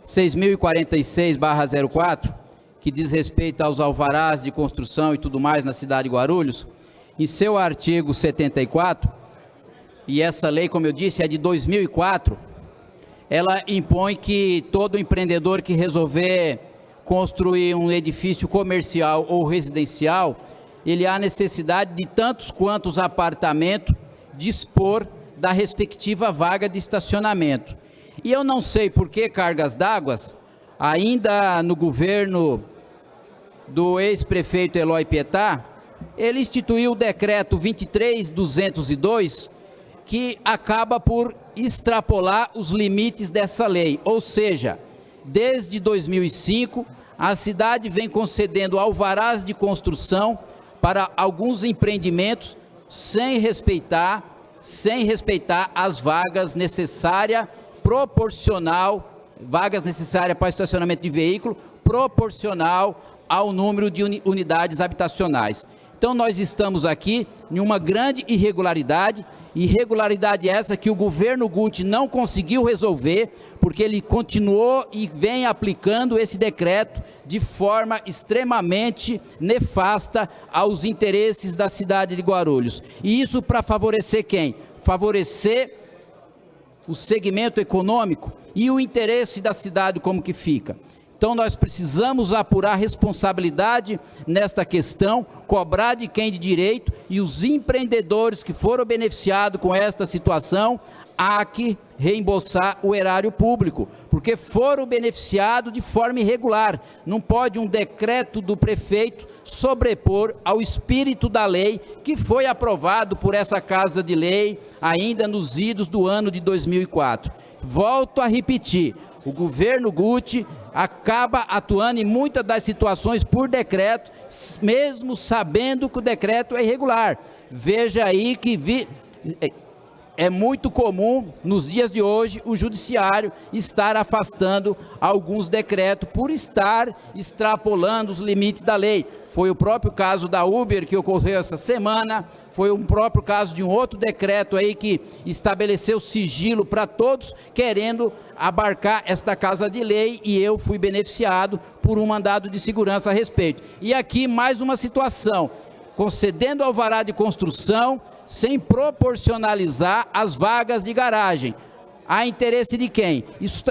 6.046/04, que diz respeito aos alvarás de construção e tudo mais na cidade de Guarulhos, em seu artigo 74, e essa lei, como eu disse, é de 2004, ela impõe que todo empreendedor que resolver construir um edifício comercial ou residencial, ele há necessidade de tantos quantos apartamentos dispor da respectiva vaga de estacionamento. E eu não sei por que cargas d'água, ainda no governo do ex-prefeito Eloy Pietá, ele instituiu o decreto 23.202, que acaba por extrapolar os limites dessa lei, ou seja, desde 2005, a cidade vem concedendo alvarás de construção para alguns empreendimentos sem respeitar as vagas necessárias, vagas necessárias para estacionamento de veículo, proporcional ao número de unidades habitacionais. Então nós estamos aqui em uma grande irregularidade essa que o governo Guti não conseguiu resolver, porque ele continuou e vem aplicando esse decreto de forma extremamente nefasta aos interesses da cidade de Guarulhos. E isso para favorecer quem? Favorecer o segmento econômico e o interesse da cidade como que fica. Então nós precisamos apurar responsabilidade nesta questão, cobrar de quem de direito, e os empreendedores que foram beneficiados com esta situação, há que reembolsar o erário público, porque foram beneficiados de forma irregular. Não pode um decreto do prefeito sobrepor ao espírito da lei que foi aprovado por essa Casa de Lei ainda nos idos do ano de 2004. Volto a repetir, o governo Guti acaba atuando em muitas das situações por decreto, mesmo sabendo que o decreto é irregular. Veja aí que é muito comum, nos dias de hoje, o judiciário estar afastando alguns decretos por estar extrapolando os limites da lei. foi o próprio caso da Uber que ocorreu essa semana, foi um próprio caso de um outro decreto aí que estabeleceu sigilo para todos, querendo abarcar esta casa de lei, e eu fui beneficiado por um mandado de segurança a respeito. E aqui mais uma situação, concedendo alvará de construção sem proporcionalizar as vagas de garagem. Há interesse de quem? Isso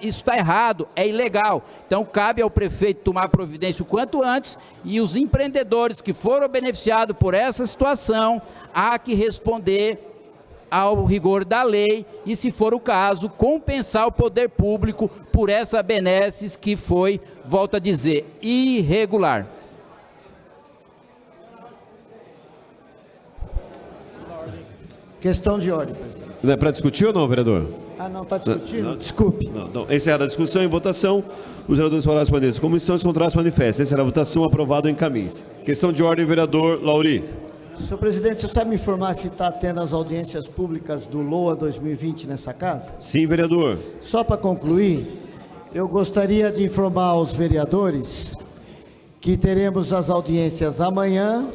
está errado, é ilegal. Então cabe ao prefeito tomar providência o quanto antes, e os empreendedores que foram beneficiados por essa situação, há que responder ao rigor da lei e, se for o caso, compensar o poder público por essa benesses que foi, volto a dizer, irregular. Questão de ordem, presidente. Não é para discutir ou não, vereador? Ah, não, está discutindo? Desculpe. Não. Encerrada a discussão, em votação, os vereadores favoráveis respondem. Como estão os contratos manifestos? Encerrada a votação, aprovado em caminhos. Questão de ordem, vereador Lauri. Senhor presidente, você sabe me informar se está tendo as audiências públicas do LOA 2020 nessa casa? Sim, vereador. Só para concluir, eu gostaria de informar aos vereadores que teremos as audiências amanhã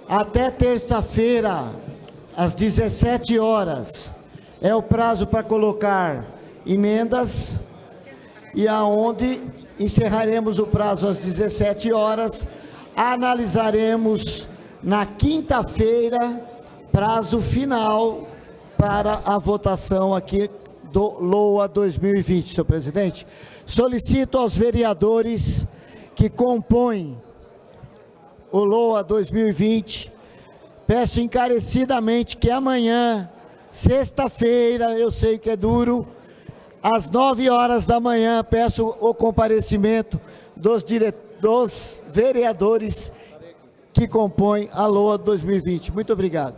até terça-feira, às 17 horas. É o prazo para colocar emendas, e aonde encerraremos o prazo às 17 horas, analisaremos na quinta-feira, prazo final para a votação aqui do LOA 2020, senhor presidente. Solicito aos vereadores que compõem o LOA 2020, peço encarecidamente que amanhã, sexta-feira, eu sei que é duro, às 9 horas da manhã, peço o comparecimento dos vereadores que compõem a LOA 2020. Muito obrigado.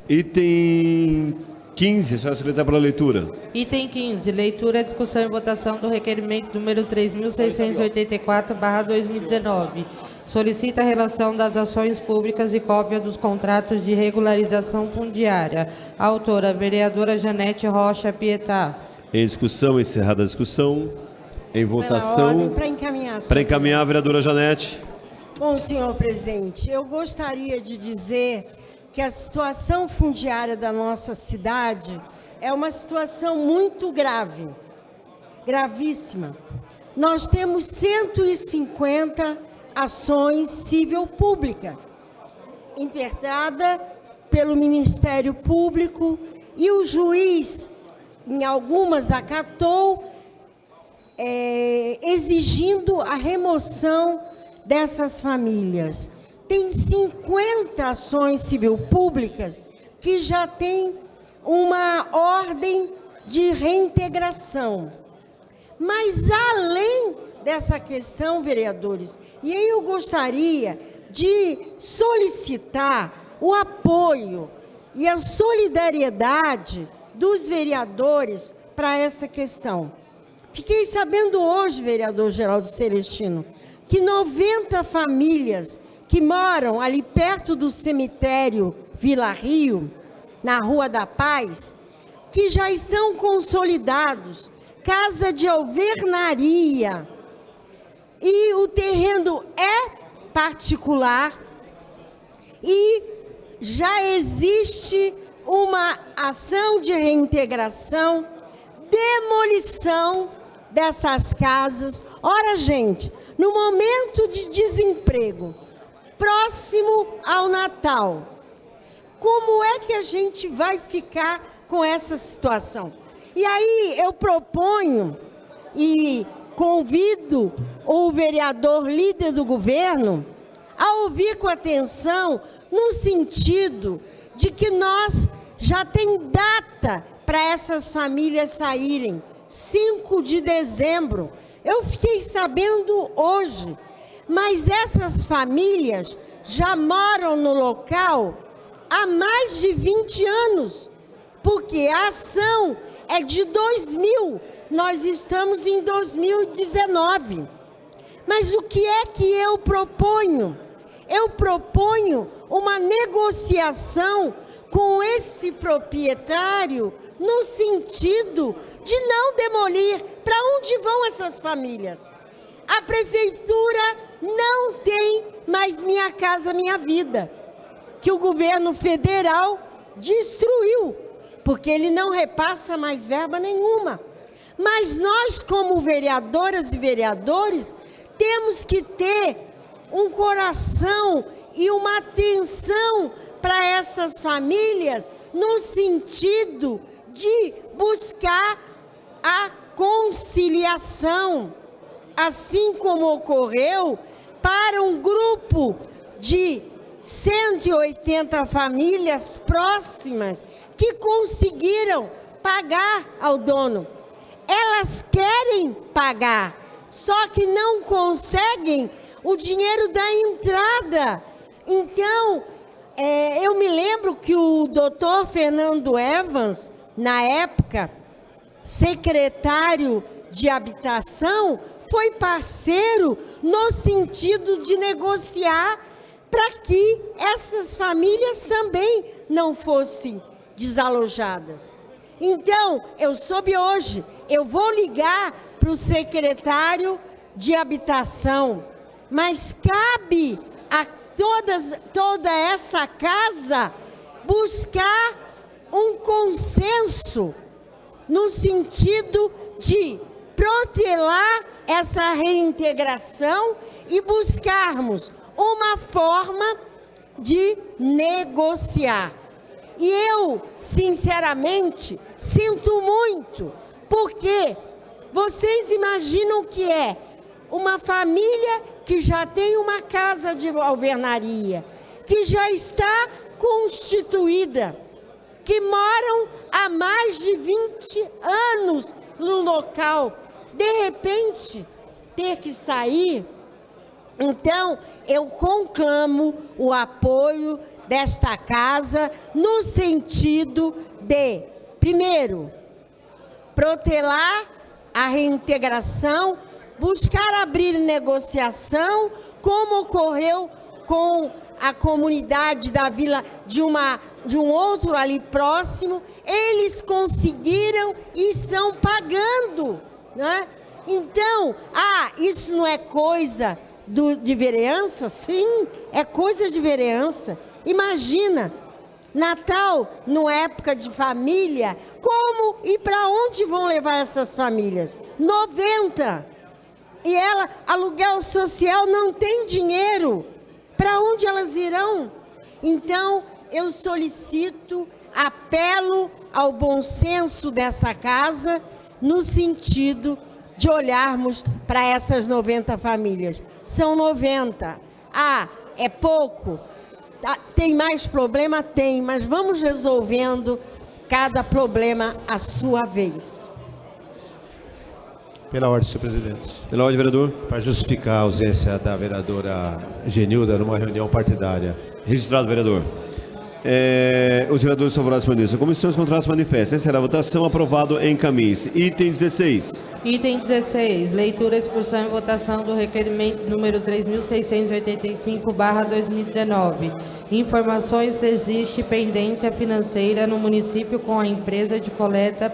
Item 15, senhora secretária, para a leitura. Item 15, leitura, discussão e votação do requerimento número 3.684/2019. Solicita a relação das ações públicas e cópia dos contratos de regularização fundiária. Autora, vereadora Janete Rocha Pietá. Em discussão, encerrada a discussão. Em votação. Para encaminhar. Para encaminhar, vereadora Janete. Bom, senhor presidente, eu gostaria de dizer que a situação fundiária da nossa cidade é uma situação muito grave, gravíssima. Nós temos 150 ações civil pública, impetrada pelo Ministério Público, e o juiz, em algumas, acatou, exigindo a remoção dessas famílias. Tem 50 ações civil públicas que já têm uma ordem de reintegração. Mas, além dessa questão, vereadores, e aí eu gostaria de solicitar o apoio e a solidariedade dos vereadores para essa questão. Fiquei sabendo hoje, vereador Geraldo Celestino, que 90 famílias que moram ali perto do cemitério Vila Rio, na Rua da Paz, que já estão consolidados, casa de alvenaria, e o terreno é particular, e já existe uma ação de reintegração, demolição dessas casas. Ora, gente, no momento de desemprego, próximo ao Natal, como é que a gente vai ficar com essa situação? E aí eu proponho e convido o vereador líder do governo a ouvir com atenção, no sentido de que nós já tem data para essas famílias saírem, 5 de dezembro. Eu fiquei sabendo hoje, mas essas famílias já moram no local há mais de 20 anos, porque a ação é de 2000, nós estamos em 2019. Mas o que é que eu proponho? Eu proponho uma negociação com esse proprietário no sentido de não demolir. Para onde vão essas famílias? A prefeitura não tem mais Minha Casa Minha Vida, que o governo federal destruiu, porque ele não repassa mais verba nenhuma. Mas nós, como vereadoras e vereadores, temos que ter um coração e uma atenção para essas famílias, no sentido de buscar a conciliação, assim como ocorreu para um grupo de 180 famílias próximas que conseguiram pagar ao dono. Elas querem pagar, só que não conseguem o dinheiro da entrada. Então, eu me lembro que o doutor Fernando Evans, na época, secretário de Habitação, foi parceiro no sentido de negociar para que essas famílias também não fossem desalojadas. Então, eu soube hoje, eu vou ligar para o secretário de Habitação, mas cabe a toda essa casa buscar um consenso no sentido de protelar essa reintegração e buscarmos uma forma de negociar. E eu, sinceramente, sinto muito, porque vocês imaginam que é uma família que já tem uma casa de alvenaria, que já está constituída, que moram há mais de 20 anos no local, de repente ter que sair. Então, eu conclamo o apoio desta casa no sentido de, primeiro, protelar a reintegração, buscar abrir negociação, como ocorreu com a comunidade da vila de um outro ali próximo. Eles conseguiram e estão pagando, né? Então, isso não é coisa de vereança? Sim, é coisa de vereança. Imagina, Natal, numa época de família, como e para onde vão levar essas famílias? 90. E aluguel social, não tem dinheiro. Para onde elas irão? Então, eu solicito, apelo ao bom senso dessa casa, no sentido de olharmos para essas 90 famílias. São 90. É pouco? Tem mais problema? Tem, mas vamos resolvendo cada problema à sua vez. Pela ordem, senhor presidente. Pela ordem, vereador. Para justificar a ausência da vereadora Genilda numa reunião partidária. Registrado, vereador. Os vereadores favoráveis permaneçam. A comissão dos contratos manifesta. Essa será a votação. Aprovado. Encaminhe-se. Item 16. Item 16. Leitura, discussão e votação do requerimento número 3.685/2019. Informações se existe pendência financeira no município com a empresa de coleta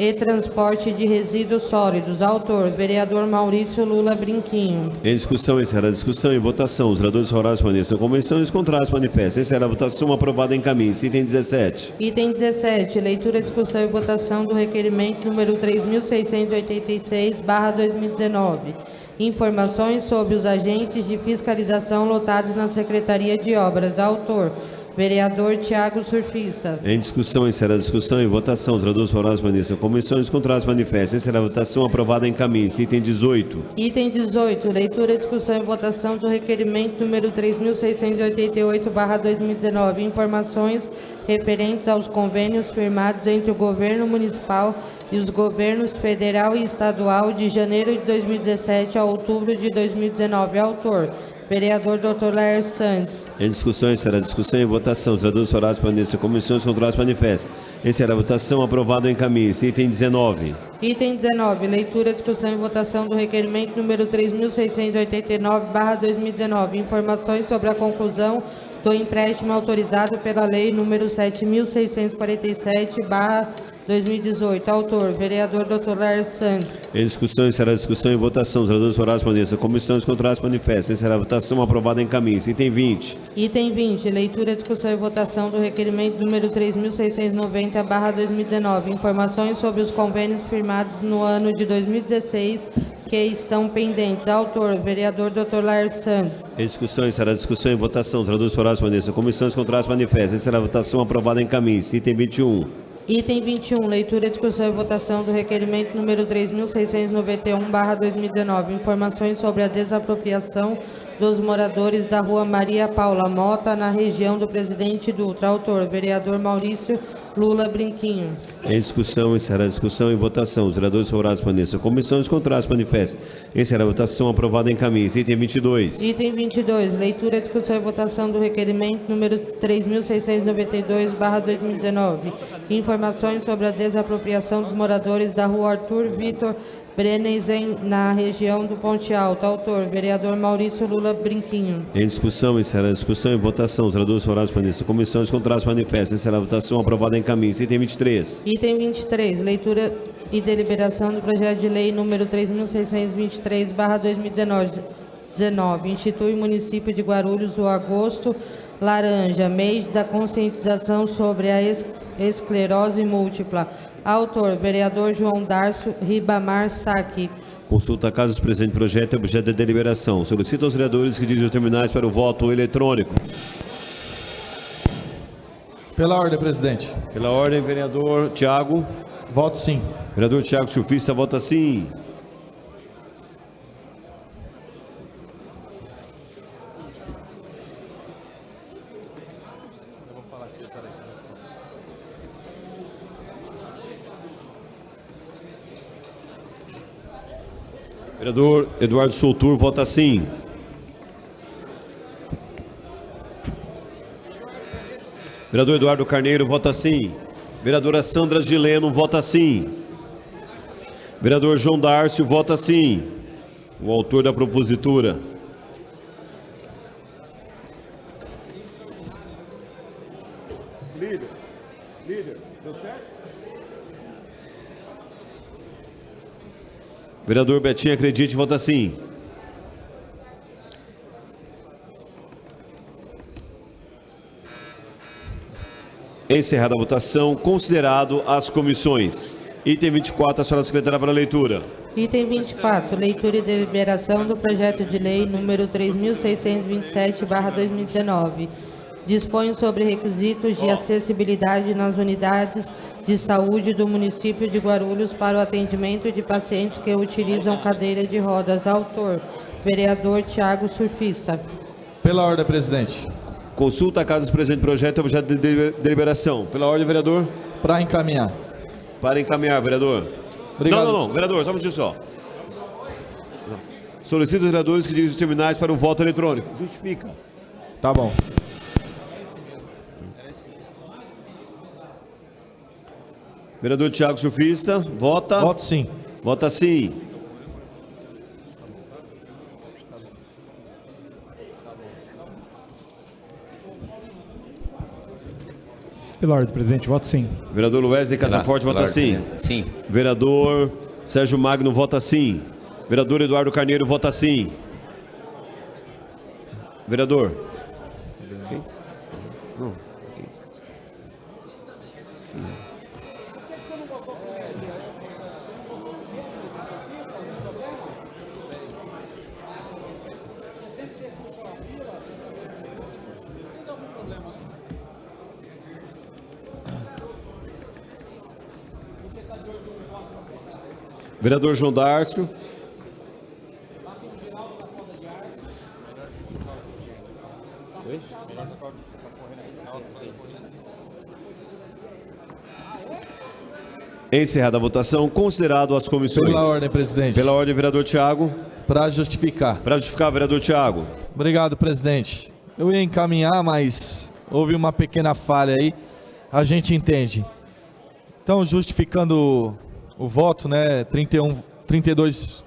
e transporte de resíduos sólidos. Autor, vereador Maurício Lula Brinquinho. Em discussão, encerrada a discussão e votação. Os vereadores favoráveis permaneçam. A comissão e os contrários manifestam. Encerrada a votação. Aprovado. Encaminhe-se. Item 17. Item 17. Leitura, discussão e votação do requerimento número 3.686/2019. Informações sobre os agentes de fiscalização lotados na Secretaria de Obras. Autor, vereador Tiago Surfista. Em discussão, encerrada a discussão e votação. Os vereadores favoráveis permaneçam. A comissão e os contrários manifestam. Encerrada a votação. Aprovada. Encaminhe-se. Item 18. Item 18. Leitura, discussão e votação do requerimento número 3.688/2019. Informações referentes aos convênios firmados entre o governo municipal e os governos federal e estadual de janeiro de 2017 a outubro de 2019. Autor, vereador Dr. Laércio Santos. Em discussão, encerrada a discussão e votação. Os vereadores favoráveis permanecem. A comissão e os contrários manifestam. Encerrada a votação. Aprovado. Encaminhe-se. Item 19. Item 19. Leitura, discussão e votação do requerimento número 3.689/2019. Informações sobre a conclusão do empréstimo autorizado pela Lei número 7.647/2018. Autor, vereador Dr. Laércio Santos. Em discussão, encerrada a discussão e votação. Os vereadores favoráveis permaneçam. Comissão descontrários manifestam. Encerrada a votação, aprovada em caminho. Item 20. Item 20, leitura, discussão e votação do requerimento número 3.690/2019. Informações sobre os convênios firmados no ano de 2016 que estão pendentes. Autor, vereador Dr. Laércio Santos. Em discussão, encerrada a discussão e votação. Os vereadores favoráveis permaneçam. Comissão descontrários manifestam. Encerrada a votação, aprovada em caminho. Item 21. Item 21, leitura, discussão e votação do requerimento número 3.691/2019. Informações sobre a desapropriação dos moradores da rua Maria Paula Mota, na região do Presidente Dutra. Autor, vereador Maurício Lula Brinquinho. Em discussão, encerrada a discussão e votação. Os vereadores favoráveis permaneçam. Comissão descontrários manifestam. Encerrada a votação, aprovada em caminho. Item 22. Item 22, leitura, discussão e votação do requerimento número 3.692/2019. Informações sobre a desapropriação dos moradores da rua Arthur Vitor Brenesen, na região do Ponte Alto. Autor, vereador Maurício Lula Brinquinho. Em discussão, encerrada a discussão e votação. Os vereadores favoráveis permaneçam. Comissão descontrários manifestam. Encerrada a votação, aprovada em caminho. Item 23. Item 23, leitura e deliberação do projeto de lei número 3.623/2019. Institui o município de Guarulhos o Agosto Laranja, mês da conscientização sobre a esclerose múltipla. Autor, vereador João Darcio Ribamar Saki. Consulta a casa dos presentes projeto e objeto de deliberação. Solicito aos vereadores que dizem os terminais para o voto eletrônico. Pela ordem, presidente. Pela ordem, vereador Tiago. Voto sim. Vereador Tiago Chufista, vota sim. Vereador Eduardo Soutur, vota sim. Vereador Eduardo Carneiro, vota sim. Vereadora Sandra Gileno, vota sim. Vereador João Darcio, vota sim. O autor da propositura. Líder, deu certo? Vereador Betinho, acredite, vota sim. Encerrada a votação, considerado as comissões. Item 24, a senhora secretária para a leitura. Item 24, leitura e deliberação do projeto de lei número 3.627/2019. Dispõe sobre requisitos de acessibilidade nas unidades de saúde do município de Guarulhos para o atendimento de pacientes que utilizam cadeira de rodas. Autor, vereador Tiago Surfista. Pela ordem, presidente. Consulta a casa dos presentes projeto e objeto de deliberação. Pela ordem, vereador. Para encaminhar. Para encaminhar, vereador. Obrigado. Não, vereador, só um minutinho só. Solicito os vereadores que dirigem os terminais para o voto eletrônico. Justifica. Tá bom. Vereador Tiago Chufista, vota. Voto sim. Vota sim. Pela ordem, presidente, voto sim. Vereador Wesley Casaforte, vota sim. Sim. Vereador Sérgio Magno, vota sim. Vereador Eduardo Carneiro, vota sim. Vereador. Okay. Não. Okay. Vereador João Darcio. Encerrada a votação, considerado as comissões. Pela ordem, presidente. Pela ordem, vereador Tiago. Para justificar. Para justificar, vereador Tiago. Obrigado, presidente. Eu ia encaminhar, mas houve uma pequena falha aí. A gente entende. Então, justificando o voto, né? 32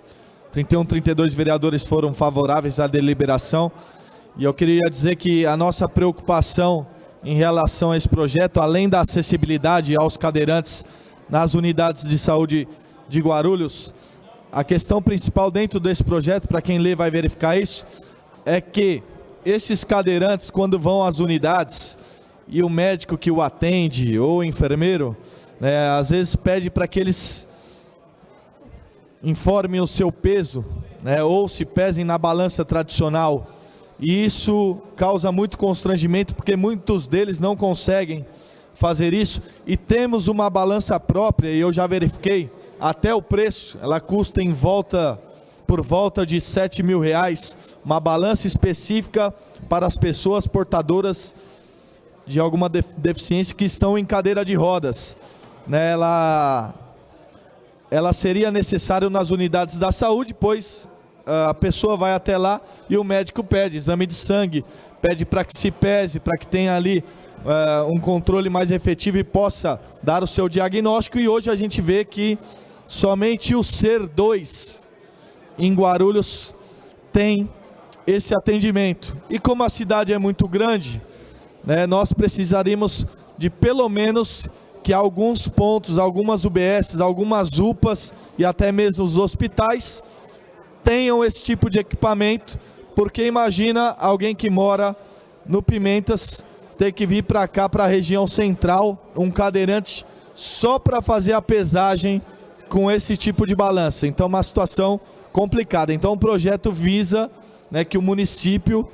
vereadores foram favoráveis à deliberação. E eu queria dizer que a nossa preocupação em relação a esse projeto, além da acessibilidade aos cadeirantes nas unidades de saúde de Guarulhos, a questão principal dentro desse projeto, para quem lê vai verificar isso, é que esses cadeirantes, quando vão às unidades, e o médico que o atende, ou o enfermeiro, né, às vezes pede para que eles informem o seu peso, né, ou se pesem na balança tradicional. E isso causa muito constrangimento, porque muitos deles não conseguem fazer isso. E temos uma balança própria, e eu já verifiquei, até o preço, ela custa por volta de R$7.000, uma balança específica para as pessoas portadoras de alguma deficiência que estão em cadeira de rodas. Né, ela seria necessária nas unidades da saúde, pois a pessoa vai até lá e o médico pede exame de sangue, pede para que se pese, para que tenha ali um controle mais efetivo e possa dar o seu diagnóstico. E hoje a gente vê que somente o Ser 2 em Guarulhos tem esse atendimento. E como a cidade é muito grande, né, nós precisaríamos de pelo menos que alguns pontos, algumas UBSs, algumas UPAs e até mesmo os hospitais tenham esse tipo de equipamento, porque imagina alguém que mora no Pimentas ter que vir para cá, para a região central, um cadeirante só para fazer a pesagem com esse tipo de balança. Então, uma situação complicada. Então, o projeto visa, né, que o município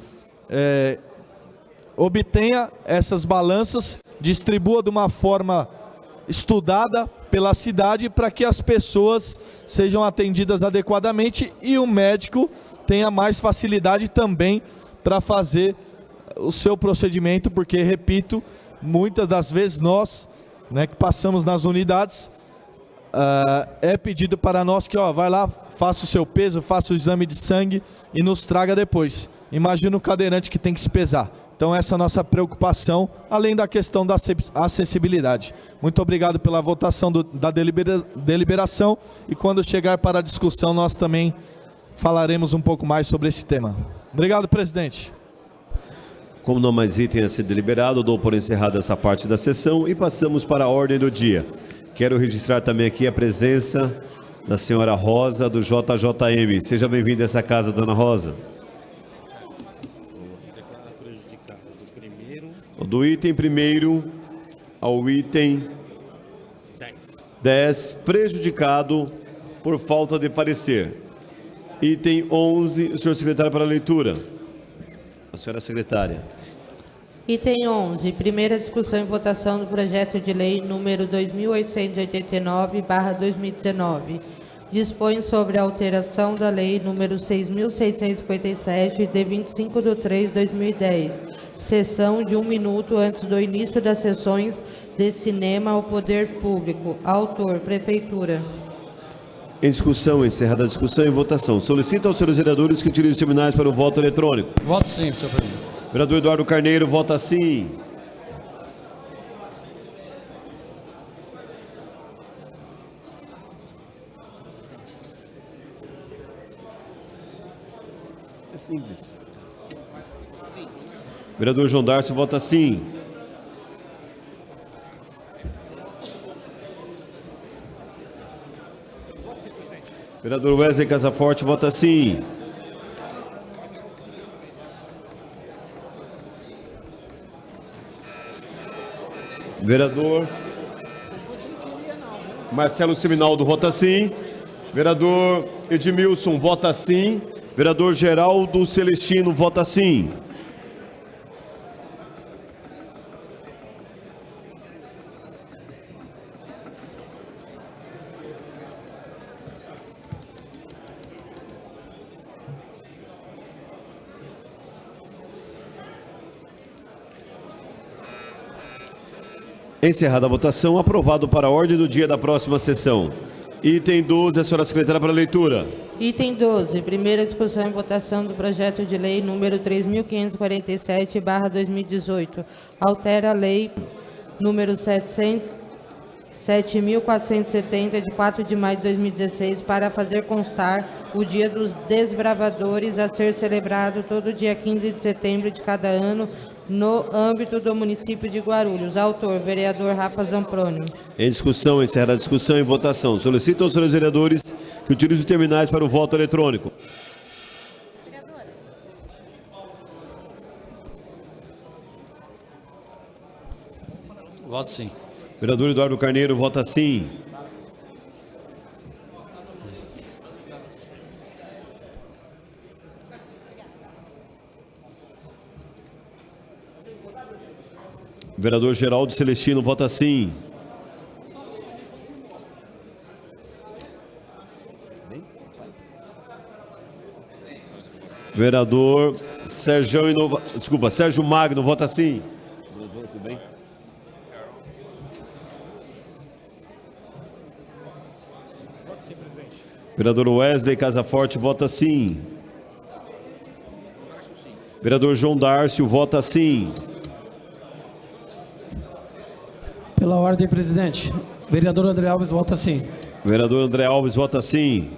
obtenha essas balanças, distribua de uma forma estudada pela cidade para que as pessoas sejam atendidas adequadamente e o médico tenha mais facilidade também para fazer o seu procedimento, porque, repito, muitas das vezes nós, né, que passamos nas unidades, é pedido para nós que, vai lá, faça o seu peso, faça o exame de sangue e nos traga depois. Imagina o cadeirante que tem que se pesar. Então essa é a nossa preocupação, além da questão da acessibilidade. Muito obrigado pela votação da deliberação, e quando chegar para a discussão nós também falaremos um pouco mais sobre esse tema. Obrigado, presidente. Como não há mais item a ser deliberado, dou por encerrada essa parte da sessão e passamos para a ordem do dia. Quero registrar também aqui a presença da senhora Rosa, do JJM. Seja bem-vinda a essa casa, dona Rosa. Do item 1º ao item 10, prejudicado por falta de parecer. Item 11, o senhor secretário para a leitura. A senhora secretária. Item 11, primeira discussão e votação do projeto de lei número 2889/2019. Dispõe sobre a alteração da lei número 6.657, de 25/3/2010. Sessão de 1 minuto antes do início das sessões de cinema ao poder público. Autor, Prefeitura. Em discussão, encerrada a discussão e votação. Solicito aos senhores vereadores que utilizem os terminais para o voto eletrônico. Voto sim, senhor presidente. Vereador Eduardo Carneiro, vota sim. É simples. Sim. Vereador João Darcio, vota sim. Vereador Wesley Casaforte, vota sim. Vereador Marcelo Seminaldo, vota sim. Vereador Edmilson, vota sim. Vereador Geraldo Celestino, vota sim. Encerrada a votação, aprovado para a ordem do dia da próxima sessão. Item 12, a senhora secretária para a leitura. Item 12, primeira discussão e votação do projeto de lei número 3.547/2018. Altera a lei número 7.470, de 4 de maio de 2016, para fazer constar o Dia dos Desbravadores, a ser celebrado todo dia 15 de setembro de cada ano, no âmbito do município de Guarulhos. Autor, vereador Rafa Zamproni. Em discussão, encerrada a discussão, em votação. Solicito aos senhores vereadores que utilizem os terminais para o voto eletrônico. Voto sim. Vereador Eduardo Carneiro, vota sim. Vereador Geraldo Celestino, vota sim. Vereador Sérgio Magno, vota sim. Tudo bem? Vereador Wesley Casaforte, vota sim. Vereador João Dárcio, vota sim. Pela ordem, presidente. Vereador André Alves, vota sim. Vereador André Alves, vota sim.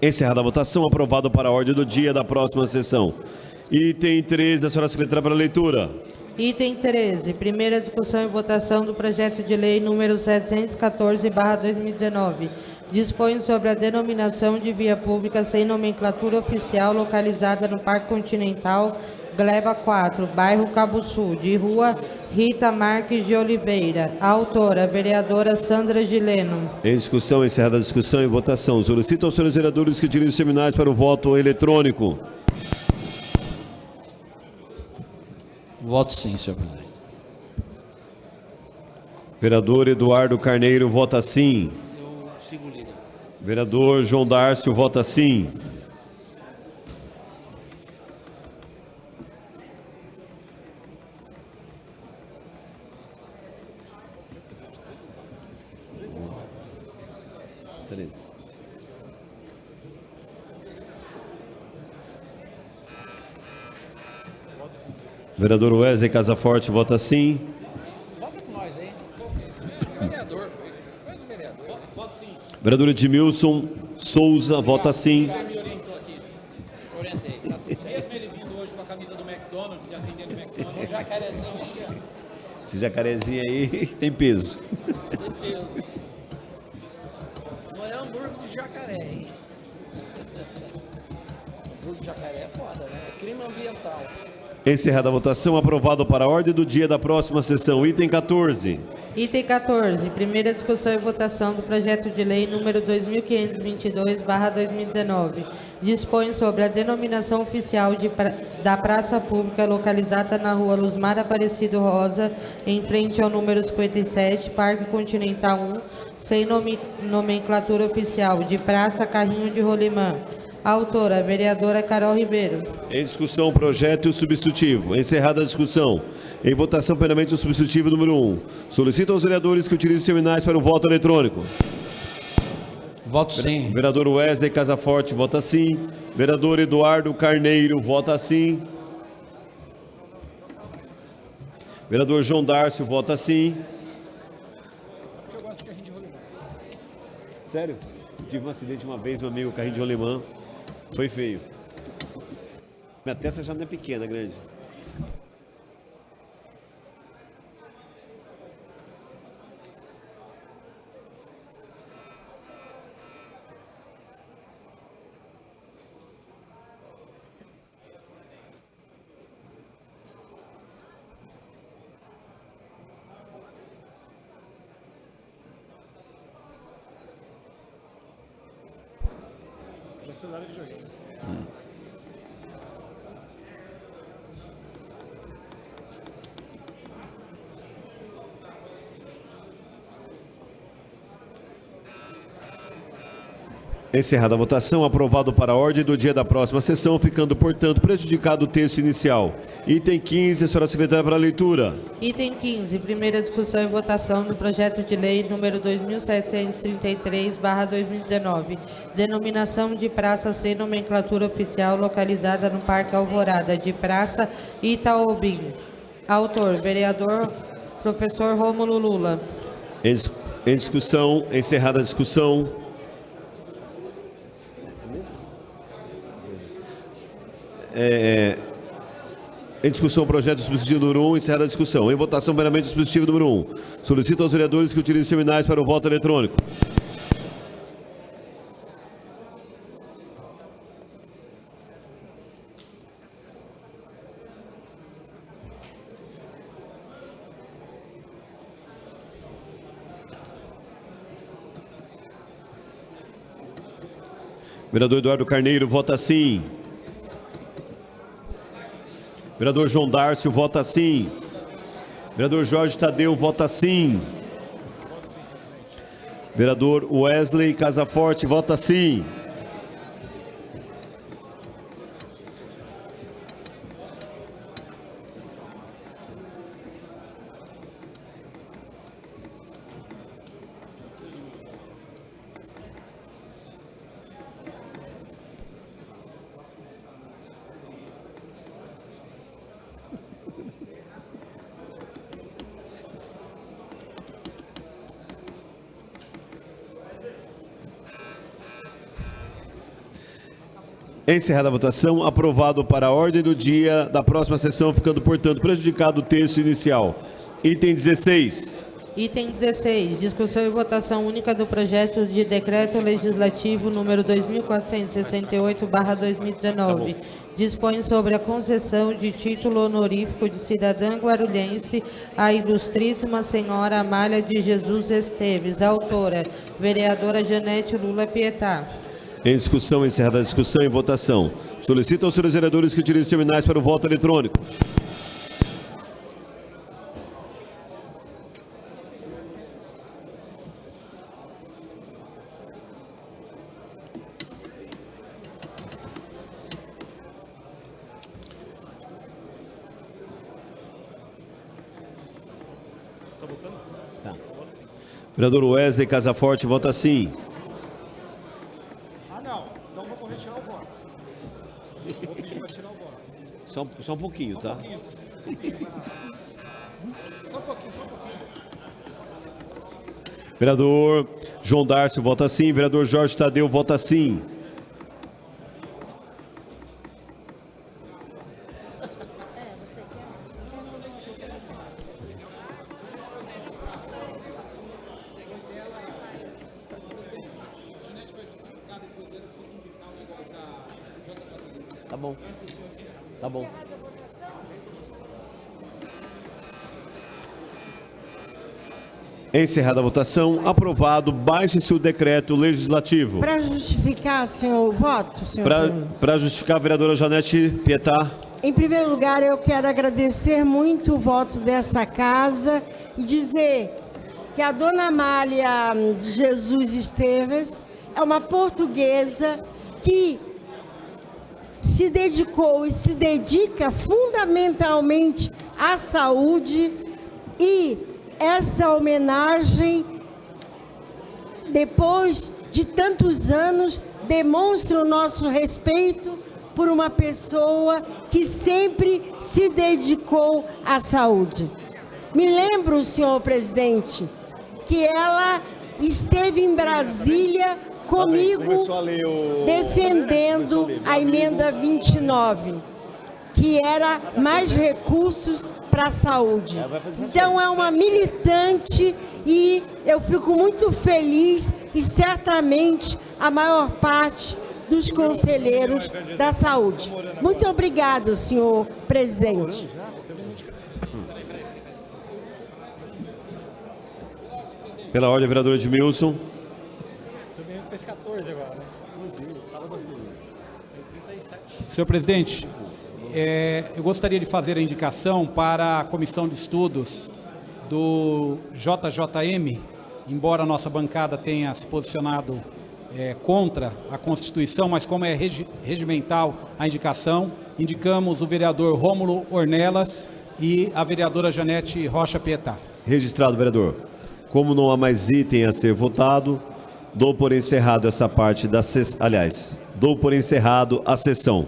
Encerrada a votação, aprovado para a ordem do dia da próxima sessão. Item 13, a senhora secretária para leitura. Item 13, primeira discussão e votação do projeto de lei número 714/2019. Dispõe sobre a denominação de via pública sem nomenclatura oficial localizada no Parque Continental, Gleba 4, bairro Cabo Sul, de rua Rita Marques de Oliveira. Autora, vereadora Sandra Gileno. Em discussão, encerrada a discussão e votação. Solicito aos senhores vereadores que utilizem os terminais para o voto eletrônico. Voto sim, senhor presidente. Vereador Eduardo Carneiro, vota sim. Vereador João Dárcio, vota sim. Vereador Wesley Casaforte, vota sim. Vota com nós aí. Vereador. Voto sim. Vereador Edmilson Souza, vota sim. Me orientou aqui. Orientei. Tá tudo certo. Mesmo ele vindo hoje com a camisa do McDonald's, já atendendo o McDonald's. O jacarezinho aqui, ó. Esse jacarezinho aí tem peso. Tem peso. Não é hambúrguer de jacaré, hein? Hambúrguer de jacaré é foda, né? É crime ambiental. Encerrada a votação, aprovado para a ordem do dia da próxima sessão. Item 14. Item 14, primeira discussão e votação do projeto de lei número 2522/2019. Dispõe sobre a denominação oficial da praça pública localizada na rua Luzmar Aparecido Rosa, em frente ao número 57, Parque Continental 1, sem nomenclatura oficial, de Praça Carrinho de Rolimã. Autora, vereadora Carol Ribeiro. Em discussão, o projeto e o substitutivo. Encerrada a discussão. Em votação, plenamente o substitutivo número 1. Solicito aos vereadores que utilizem os terminais para o voto eletrônico. Voto sim. Vereador Wesley Casaforte, vota sim. Vereador Eduardo Carneiro, vota sim. Vereador João Dárcio, vota sim. Eu gosto de carrinho de rolimã. Sério? Tive um acidente uma vez, meu amigo, carrinho de rolimã. Foi feio. Minha testa já não é pequena, grande. Já sei nada de joguinho. Encerrada a votação, aprovado para a ordem do dia da próxima sessão, ficando, portanto, prejudicado o texto inicial. Item 15, a senhora secretária para a leitura. Item 15, primeira discussão e votação do projeto de lei número 2733/2019. Denominação de praça sem nomenclatura oficial localizada no Parque Alvorada, de Praça Itaobim. Autor, vereador professor Rômulo Lula. Em discussão, encerrada a discussão. Em discussão, o projeto substitutivo número 1, encerrada a discussão. Em votação, primeiramente, o substitutivo número 1. Solicito aos vereadores que utilizem terminais para o voto eletrônico. Vereador Eduardo Carneiro, vota sim. Vereador João Dárcio, vota sim. Vereador Jorge Tadeu, vota sim. Vereador Wesley Casaforte, vota sim. Encerrada a votação, aprovado para a ordem do dia da próxima sessão, ficando, portanto, prejudicado o texto inicial. Item 16. Item 16, discussão e votação única do projeto de decreto legislativo número 2468/2019. Dispõe sobre a concessão de título honorífico de cidadã guarulhense à ilustríssima senhora Amália de Jesus Esteves, autora, vereadora Janete Lula Pietá. Em discussão, encerrada a discussão, em votação. Solicito aos senhores vereadores que utilizem terminais para o voto eletrônico. Tá. Vereador Wesley Casaforte, vota sim. Só um pouquinho, tá? Vereador João Dárcio, vota sim. Vereador Jorge Tadeu, vota sim. Tá bom. Tá bom. Encerrada a votação, aprovado. Baixe-se o decreto legislativo. Para justificar, senhor, o voto, senhor. Para justificar, a vereadora Janete Pietá. Em primeiro lugar, eu quero agradecer muito o voto dessa casa e dizer que a dona Amália de Jesus Esteves é uma portuguesa que se dedicou e se dedica fundamentalmente à saúde, e essa homenagem, depois de tantos anos, demonstra o nosso respeito por uma pessoa que sempre se dedicou à saúde. Me lembro, senhor presidente, que ela esteve em Brasília comigo defendendo a emenda 29, que era mais recursos para a saúde. Então é uma militante e eu fico muito feliz, e certamente a maior parte dos conselheiros da saúde. Muito obrigado, senhor presidente. Pela ordem, vereador Edmilson. Fez 14 agora, né? Senhor presidente, eu gostaria de fazer a indicação para a comissão de estudos do JJM, embora a nossa bancada tenha se posicionado contra a Constituição, mas como é regimental a indicação, indicamos o vereador Rômulo Ornelas e a vereadora Janete Rocha Pietá. Registrado, vereador. Como não há mais item a ser votado, dou por encerrado essa parte da sessão. Aliás, dou por encerrado a sessão.